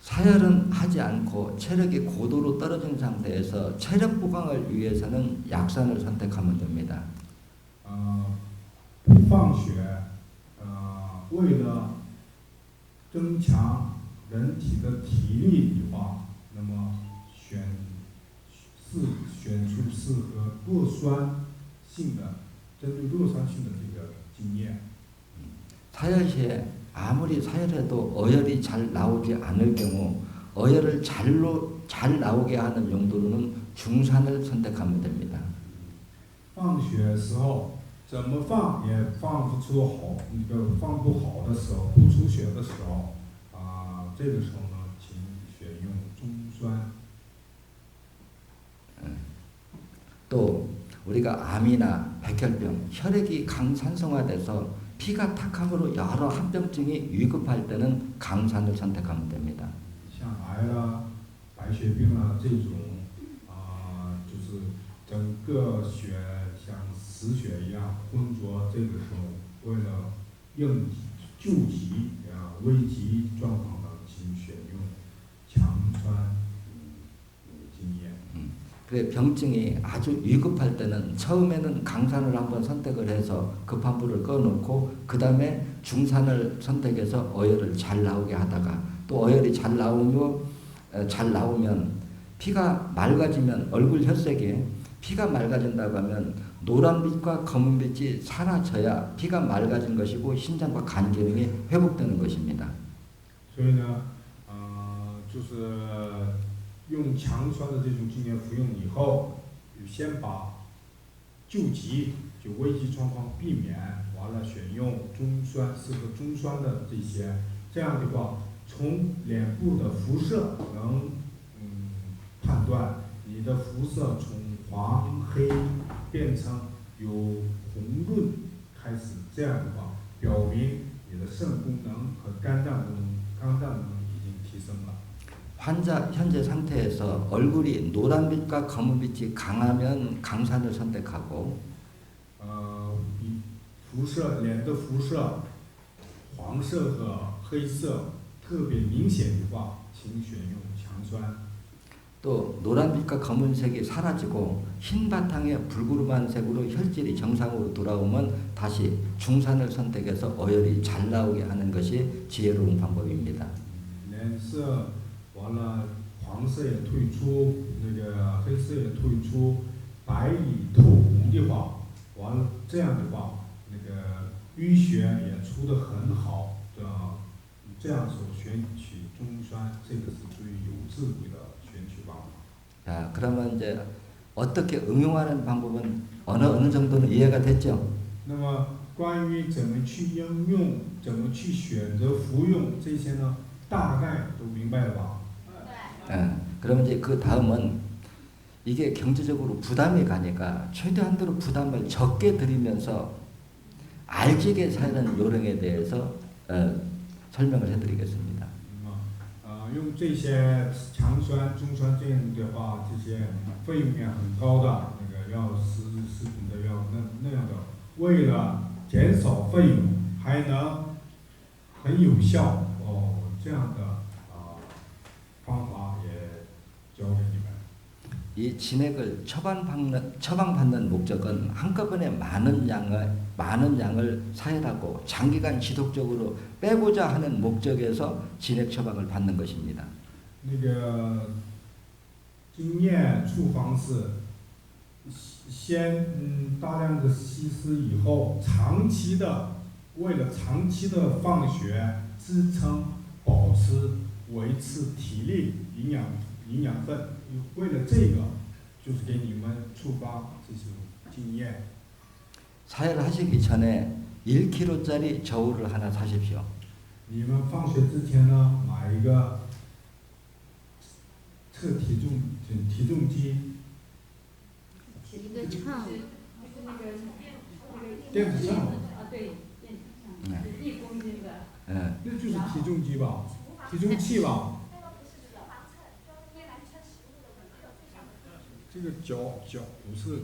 사열은 하지 않고 체력이 고도로 떨어진 상태에서 체력 보강을 위해서는 약산을 선택하면 됩니다. 不放血，为了增强人体的体力的话，那么选出适合弱酸性的，针对弱酸性的这个经验。 사열 시에 아무리 사열해도 어혈이 잘 나오지 않을 경우 어혈을 잘 나오게 하는 용도로는 중산을 선택하면 됩니다. 放血时候怎么放也放不出好，放不好的时候，不出血的时候，这个时候呢，请选用中酸。 또 우리가 암이나 백혈병, 혈액이 강산성화돼서 피가 탁함으로 여러 합병증이 위급할 때는 강산을 선택하면 됩니다. 像癌啦、白血病啦这种，就是整个血像死血一样浑浊，这个时候为了救急危急状况的，请选用强酸经验。 그 병증이 아주 위급할 때는 처음에는 강산을 한번 선택을 해서 급한 불을 꺼놓고 그 다음에 중산을 선택해서 어혈을 잘 나오게 하다가 또 어혈이 잘 나오면 피가 맑아지면 얼굴 혈색에 피가 맑아진다고 하면 노란빛과 검은빛이 사라져야 피가 맑아진 것이고 신장과 간 기능이 회복되는 것입니다. 所以呢，就是用强酸的这种经验服用以后，先把救急就危急状况避免，完了选用中酸适合中酸的这些，这样的话，从脸部的肤色能判断你的肤色从黄黑变成有红润开始，这样的话，表明你的肾功能和肝脏功能已经提升了。 환자 현재 상태에서 얼굴이 노란빛과 검은빛이 강하면 강산을 선택하고 肤色脸的肤色黄色和黑色特别明显的话，请选用强酸。 또 노란빛과 검은색이 사라지고 흰 바탕에 불구름한 색으로 혈질이 정상으로 돌아오면 다시 중산을 선택해서 어혈이 잘 나오게 하는 것이 지혜로운 방법입니다. 脸色完了，黄色也退出，那个黑色也退出，白里透红的话，完了这样的话，那个淤血也出得很好，这样时候选取中酸，这个是最有智慧的选取方法。 자, 그러면 이제 어떻게 응용하는 방법은 어느 정도는 이해가 됐죠? 那么关于怎么去应用、怎么去选择服用这些呢，大概都明白了吧？ 그러면 이제 그 다음은 이게 경제적으로 부담이 가니까 최대한도로 부담을 적게 드리면서 알지게 사는 요령에 대해서 설명을 해드리겠습니다. 用这些强酸、中酸这样的话，这些费用也很高的，那个要食品的要那样的，为了减少费用，还能很有效这样的方法也教给你们。 이 진액을 처방받는 목적은 한꺼번에 많은 양을 사혈하고 장기간 지속적으로 빼고자 하는 목적에서 진액 처방을 받는 것입니다. 那个经验处方是先大量的稀释以后，为了长期的放血、支撑、保持、维持体力、营养分，为了这个，就是给你们处方这些经验。 사혈하시기 전에 1kg짜리 저울을 하나 사십시오. 你们放学之前呢，买一个测体重机，一个秤，就是那个电子秤。啊，对，电子秤，是1公斤的。那就是体重机吧，体重器吧。这个脚不是，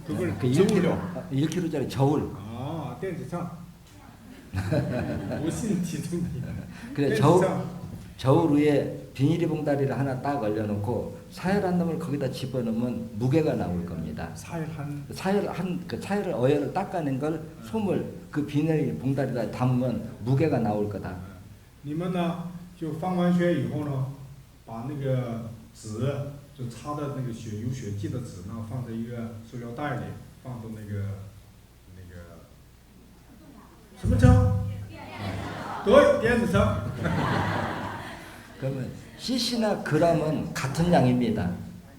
그걸1kg짜리 저울. 아, 电子秤。不是体重机。 그래 저울 위에 비닐이 봉다리를 하나 딱 올려놓고 사혈한 놈을 거기다 집어넣으면 무게가 나올 겁니다. 사혈을 어혈을 닦아낸 걸 솜을 그 비닐 봉다리에다 담으면 무게가 나올 거다. 你们呢，就放完血以后呢，把那个纸就擦的那个有血迹的纸呢，放在一个塑料袋里，放到那个什么秤？对，电子秤。 그러면 cc나 g은 같은 양입니다.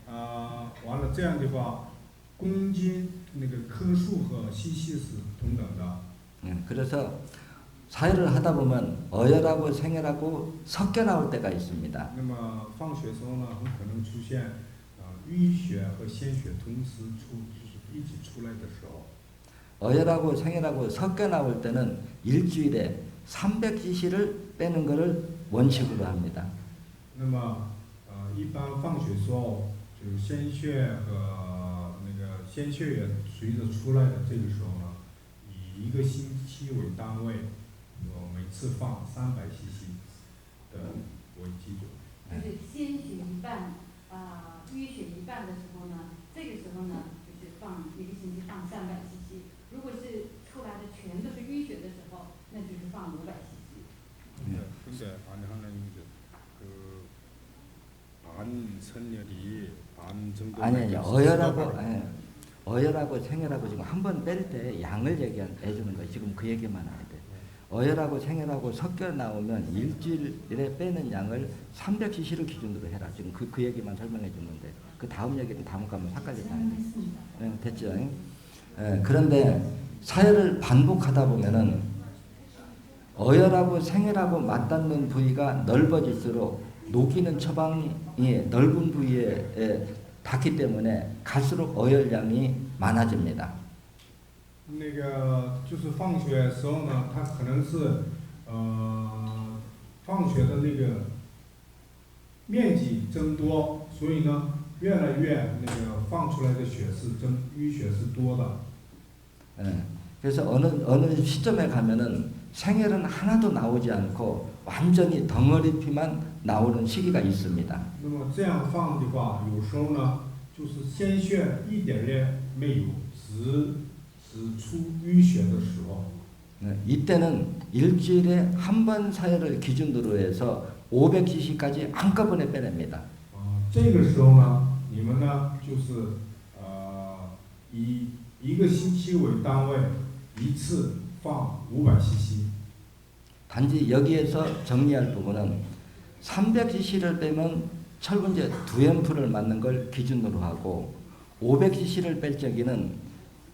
完了这样的话，公斤那个克数和cc是同等的。 그래서 사혈을 하다 보면 어혈하고 생혈하고 섞여 나올 때가 있습니다. 那么放血时候呢，很可能出现淤血和鲜血同时就是一起出来的时候。 어혈하고 생혈하고 섞여 나올 때는 일주일에 300cc를 빼는 것을 원칙으로 합니다. 那么一般放血时候，就是鲜血和那个鲜血也随着出来的这个时候呢，以1个星期为单位，每次放300cc 的为基准。就是鲜血一半，淤血一半的时候呢，这个时候呢，就是放1个星期放300cc。如果是出来的全都是淤血的时候，那就是放500cc。 근데 안하는 반 선열이 반 정도. 아니 어혈하고 생혈하고 지금 한 번 뺄 때 양을 얘기해주는 거예요. 지금 그 얘기만 해야 돼. 어혈하고 생혈하고 섞여 나오면 일주일에 빼는 양을 300cc를 기준으로 해라. 지금 그 얘기만 설명해 주는데 그 다음 얘기는 다음 가면 헷갈리잖아요. 됐죠? 그런데 사혈을 반복하다 보면은 어혈하고 생혈하고 맞닿는 부위가 넓어질수록 녹이는 처방이 넓은 부위에 닿기 때문에 갈수록 어혈량이 많아집니다. 那个就是放血时候呢，它可能是放血的那个面积增多，所以呢，越来越那个放出来的血是淤血是多的。 그래서 어느 시점에 가면은 생혈은 하나도 나오지 않고 완전히 덩어리 피만 나오는 시기가 있습니다. 那么这样放的话，有时候呢，就是鲜血一点也没有，只出淤血的时候。 이때는 일주일에 한 번 사혈을 기준으로 해서 500cc까지 한꺼번에 빼냅니다. 这个时候呢，你们呢就是以1个星期为单位，一次放500cc。 단지 여기에서 정리할 부분은 300cc를 빼면 철분제 2앰플을 맞는 걸 기준으로 하고 500cc를 뺄 적에는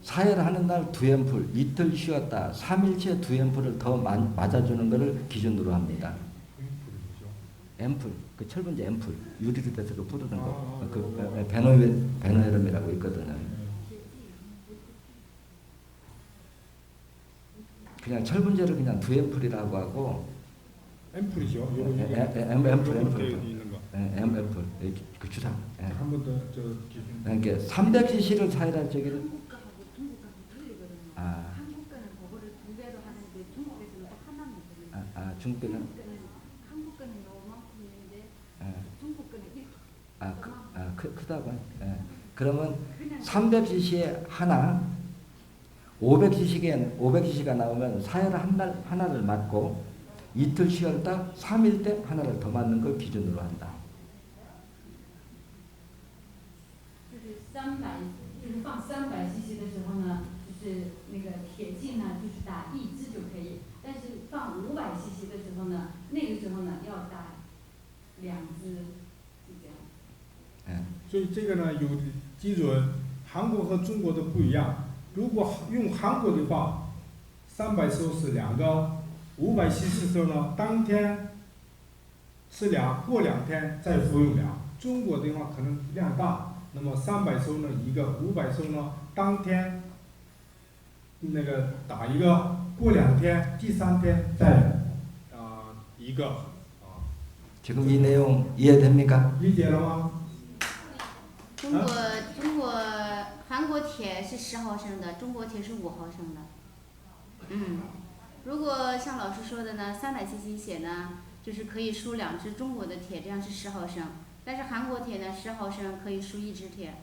사혈하는 날 2앰플, 이틀 쉬었다 3일째 2앰플을 더 맞아주는 것을 기준으로 합니다. 앰플, 그 철분제 앰플, 유리로 돼서 그 뿌리는 거, 그 베노헤름이라고 있거든요. 그냥 철분제를 그냥 2앰플이라고 하고 앰플이죠. 요거 앰플. 되어 있는 거. MF 그 주사. 한 번 더 저 기준. 그러니까 300cc를 사이다 저기를. 한국하고 중국하고 틀리거든요. 아, 한국 거는 그거를 2배로 하는데 중국에서는 하나만 들어요. 중국에는. 한국 거는 요만큼인데 예. 중국 거는 이렇게. 크다고. 예. 그러면 300cc에 하나, 500cc가 나오면 사열 하나를 맞고 이틀 쉬었다 3일 때 하나를 더 맞는 걸 기준으로 한다. 就是放300cc 的时候呢，就是那个铁剂呢，就是打1支就可以。但是放500cc 的时候呢，那个时候呢要打2支，是这样。所以这个呢有基准，韩国和中国的不一样。如果用韩国的话，300时候是2个，500cc 的时候呢，当天吃2，过2天再服用2。中国的话可能量大，那么300时候呢1个，500时候呢当天那个打1个，过2天，第3天再1个。 지금 이 내용 이해됩니까? 理解了吗？ 韩国铁是10毫升的，中国铁是5毫升的。如果像老师说的呢，300cc 血呢，就是可以输2支中国的铁，这样是10毫升。但是韩国铁呢，10毫升可以输1支铁。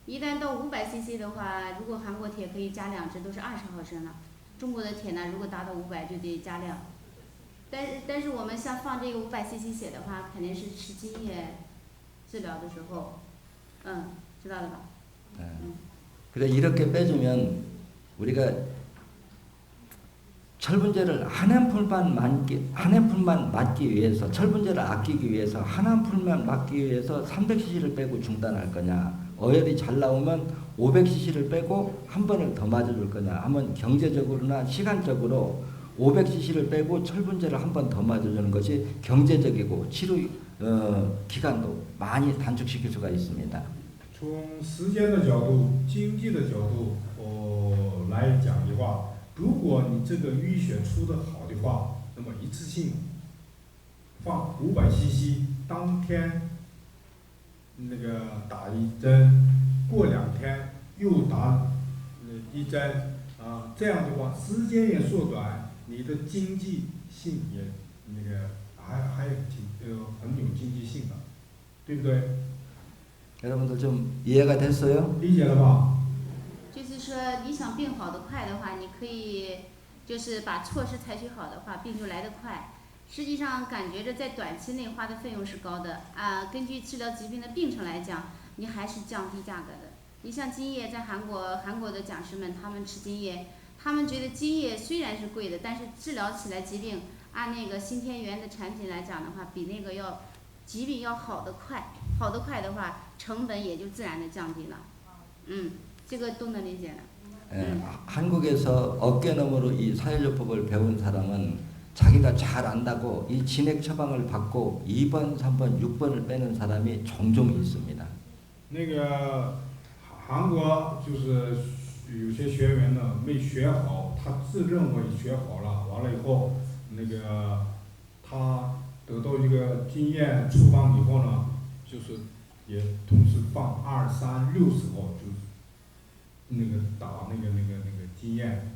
一旦到500cc 的话，如果韩国铁可以加2支，都是20毫升了。中国的铁呢，如果达到500就得加量。但是我们像放这个500cc 血的话，肯定是吃津液治疗的时候，知道了吧？ 그래 이렇게 빼주면 우리가 철분제를 한 앰플만 맞기 위해서 철분제를 아끼기 위해서 한 앰플만 맞기 위해서 300cc를 빼고 중단할 거냐, 어혈이 잘 나오면 500cc를 빼고 한 번을 더 맞아줄 거냐 하면 경제적으로나 시간적으로 500cc를 빼고 철분제를 한 번 더 맞아주는 것이 경제적이고 치료 기간도 많이 단축시킬 수가 있습니다. 从时间的角度、经济的角度，来讲的话，如果你这个淤血出的好的话，那么一次性放500cc，当天那个打1针，过2天又打1针，这样的话时间也缩短，你的经济性也那个还很有经济性的，对不对？ 여러분들 좀 이해가 됐어요? 理解了吧？就是说，你想病好得快的话，你可以就是把措施采取好的话，病就来得快。实际上，感觉着在短期内花的费用是高的根据治疗疾病的病程来讲，你还是降低价格的。你像津液，在韩国的讲师们，他们吃津液，他们觉得津液虽然是贵的，但是治疗起来疾病，按那个新天元的产品来讲的话，比那个疾病要好得快。 好得快的话，成本也就自然的降低了。这个都能理解的。 한국에서 어깨너머로 이 사회요법을 배운 사람은 자기가 잘 안다고 이 진액 처방을 받고 2번, 3번, 6번을 빼는 사람이 종종 있습니다. 那个韩国就是有些学员呢没学好，他自认为学好了，完了以后那个他得到一个经验处方以后呢。 就是也同时放2、3、6时候就那个打那个经验。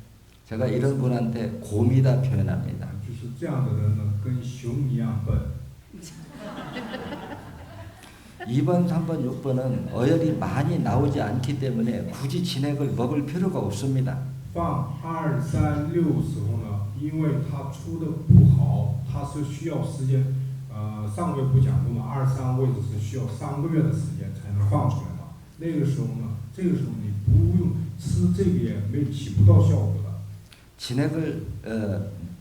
제가 이런 분한테 곰이다 표현합니다. 就是这样的人呢，跟熊一样笨。 2번, 3번, 6번은 어혈이 많이 나오지 않기 때문에 굳이 진액을 먹을 필요가 없습니다. 放2、3、6时候呢，因为它出的不好，它是需要时间。 上个月不讲过嘛，2、3位置是需要3个月的时间才能放出来的。那个时候呢，这个时候你不用吃这个也起不到效果的。 진액을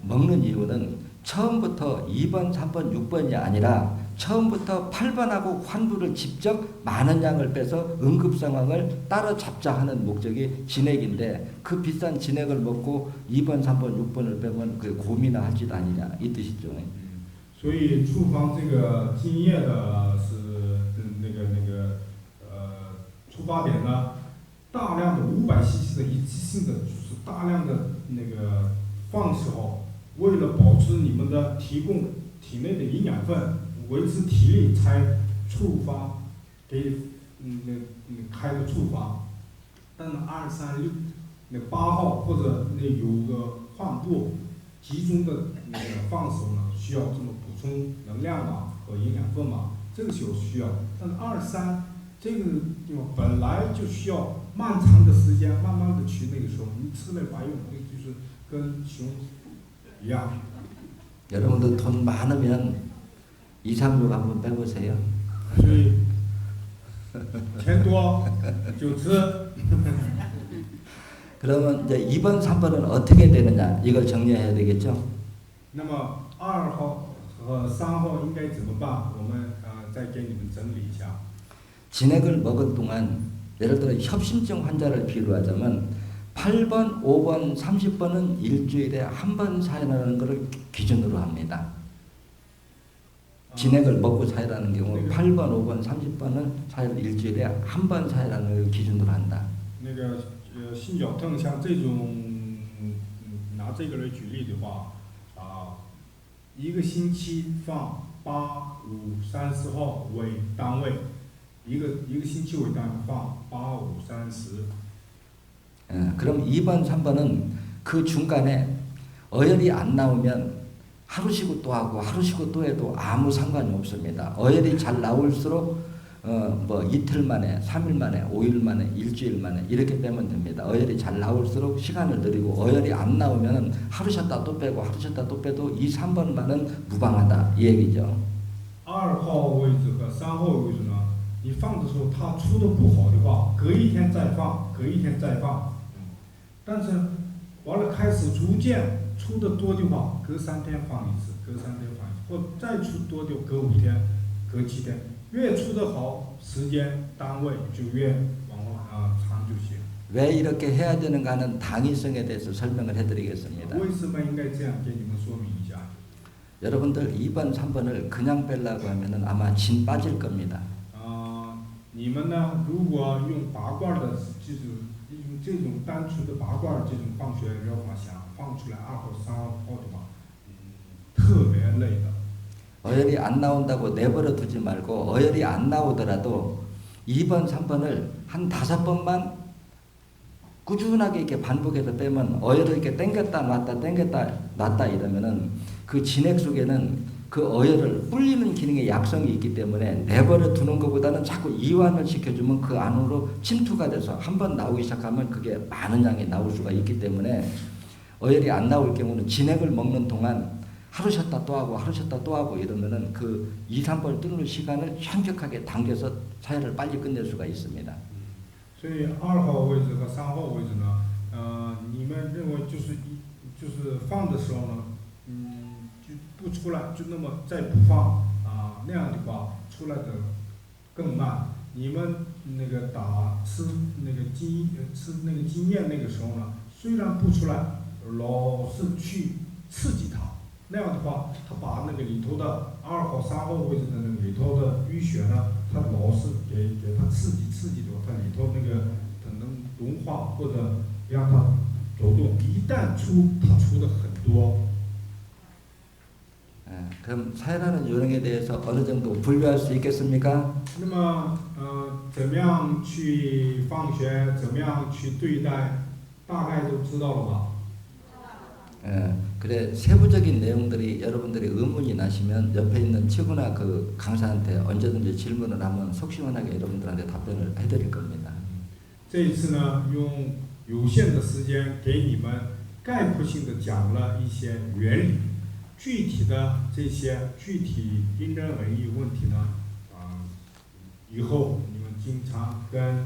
먹는 이유는 처음부터 2번, 3번, 6번이 아니라 처음부터 8번하고 환부를 직접 많은 양을 빼서 응급 상황을 따라잡자 하는 목적이 진액인데 그 비싼 진액을 먹고 2번, 3번, 6번을 빼면 그 고민이나 할 짓 아니냐 이 뜻이죠. 所以处方这个津液的是出发点呢，大量的500cc的一次性的，就是大量的那个放时候，为了保持你们的提供体内的营养分，维持体力才处方给开的处方。但是236那8号或者那有个患部集中的那个放手呢，需要这么补充能量嘛和营养分嘛，这个时候需要。但是23这个地方本来就需要漫长的时间，慢慢的去那个时候，你吃了白用，那就是跟熊一样。 여러분들 돈 많으면 236 한번 빼보세요. 所以钱多就吃。 그러면 이제 2번, 3번은 어떻게 되느냐 이걸 정리해야 되겠죠. 那么2号和3号应该怎么办？我们再给你们整理一下。 진액을 먹은 동안 예를 들어 협심증 환자를 비유하자면 8번, 5번, 30번은 일주일에 한 번 사용하는 것을 기준으로 합니다. 진액을 먹고 사용하는 경우 8번, 5번, 30번은 사용 일주일에 한 번 사용하는 걸 기준으로 한다. 那个心绞痛像这种，拿这个来举例的话，一个星期放8、5、30号为单位，一个星期为单位放8、5、30。 그럼 2번, 3번은 그 중간에 어혈이 안 나오면 하루 쉬고 또 하고 하루 쉬고 또 해도 아무 상관이 없습니다. 어혈이 잘 나올수록 뭐 이틀 만에, 3일 만에, 5일 만에, 일주일 만에 이렇게 빼면 됩니다. 어혈이 잘 나올수록 시간을 늘리고 어혈이 안 나오면 하루 쉬었다 또 빼고 하루 쉬었다 또 빼도 2, 3번만은 무방하다 이 얘기죠. 2号位置和3号位置呢，你放的时候它出的不好的话，隔一天再放，隔一天再放。但是完了开始逐渐出的多的话，隔3天放一次，隔3天放一次，或再出多的隔5天，隔7天，越出的好，时间单位就越往长就行。 왜 이렇게 해야 되는가 하는 당위성에 대해서 설명을 해드리겠습니다. 为什么应该这样给你们说明一下？ 여러분들 2번, 3번을 그냥 빼려고 하면은 아마 진 빠질 겁니다. 你们呢，如果用拔罐的用这种单纯的拔罐这种放血疗法想放出来2号、3号的话，特别累的。 어혈이 안 나온다고 내버려 두지 말고 어혈이 안 나오더라도 2번, 3번을 한 5번만 꾸준하게 이렇게 반복해서 빼면 어혈을 이렇게 당겼다 놨다 당겼다 놨다 이러면은 그 진액 속에는 그 어혈을 불리는 기능의 약성이 있기 때문에 내버려 두는 것보다는 자꾸 이완을 시켜주면 그 안으로 침투가 돼서 한번 나오기 시작하면 그게 많은 양이 나올 수가 있기 때문에 어혈이 안 나올 경우는 진액을 먹는 동안 하루 쉬었다 또 하고 하루 쉬었다 또 하고 이러면은 그 2, 3번 뚫는 시간을 현격하게 당겨서 사혈을 빨리 끝낼 수가 있습니다. 所以2号位置和3号位置呢，你们认为就是放的时候呢，就不出来，就那么再不放那样的话出来的更慢。你们那个吃那个经验那个时候呢，虽然不出来，老是去刺激它，那样的话，它把那个里头的2号、3号位置的那个里头的淤血呢，它老是给它刺激的话，它里頭那个它能融化或者让它走动。一旦它出的很多。 그럼 사혈하는 요령에 대해서 어느 정도 분류할 수 있겠습니까? 那么怎么样去放血，怎么样去对待，大概都知道了吧？ 그래 세부적인 내용들이 여러분들이 의문이 나시면 옆에 있는 치구나 그 강사한테 언제든지 질문을 하면 속 시원하게 여러분들한테 답변을 해드릴 겁니다. 这一次呢，用有限的时间给你们概括性的讲了一些原理，具体的这些具体因人而异问题呢，以后你们经常跟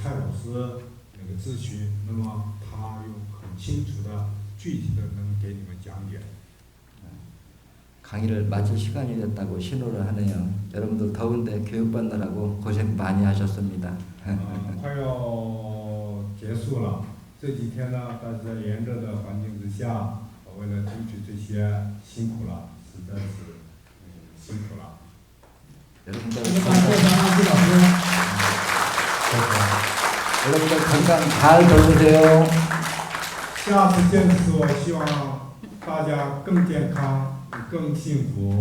蔡老师那个咨询，那么他用很清楚的、具体的能给你们讲解。 강의를 마칠 시간이 됐다고 신호를 하네요. 여러분들 더운데 교육받느라고 고생 많이 하셨습니다. 快要结束了，这几天呢，大家在炎热的环境之下，为了争取这些辛苦了，实在是辛苦了。 여러분들 我们感谢咱们老师。 여러분들 건강 잘 되세요. 下次见的时候，希望大家更健康。更幸福。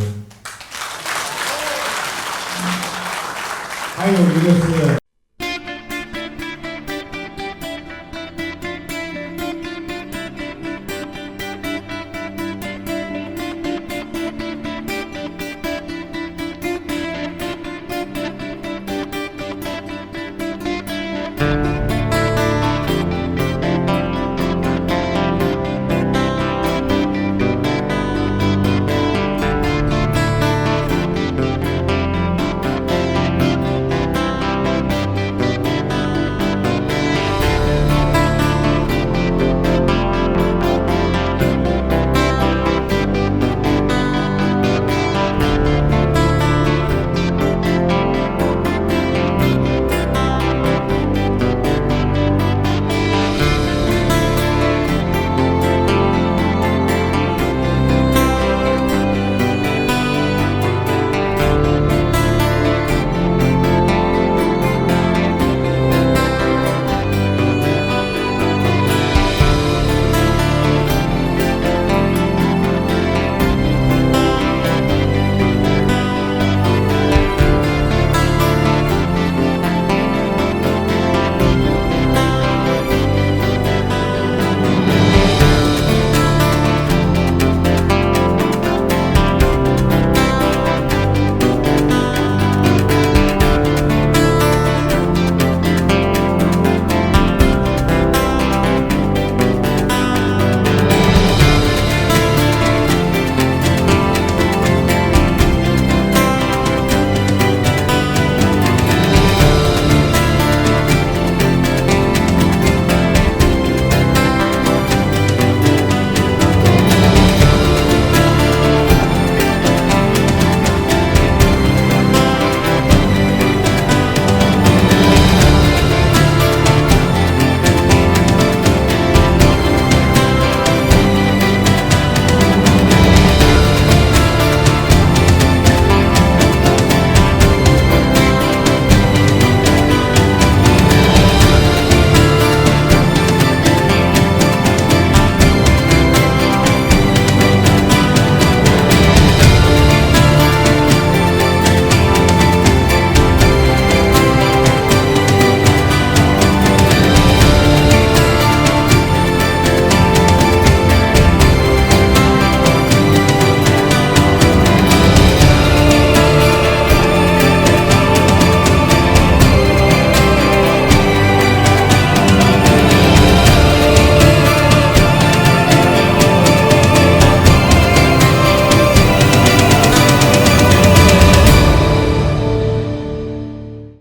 还有一个是。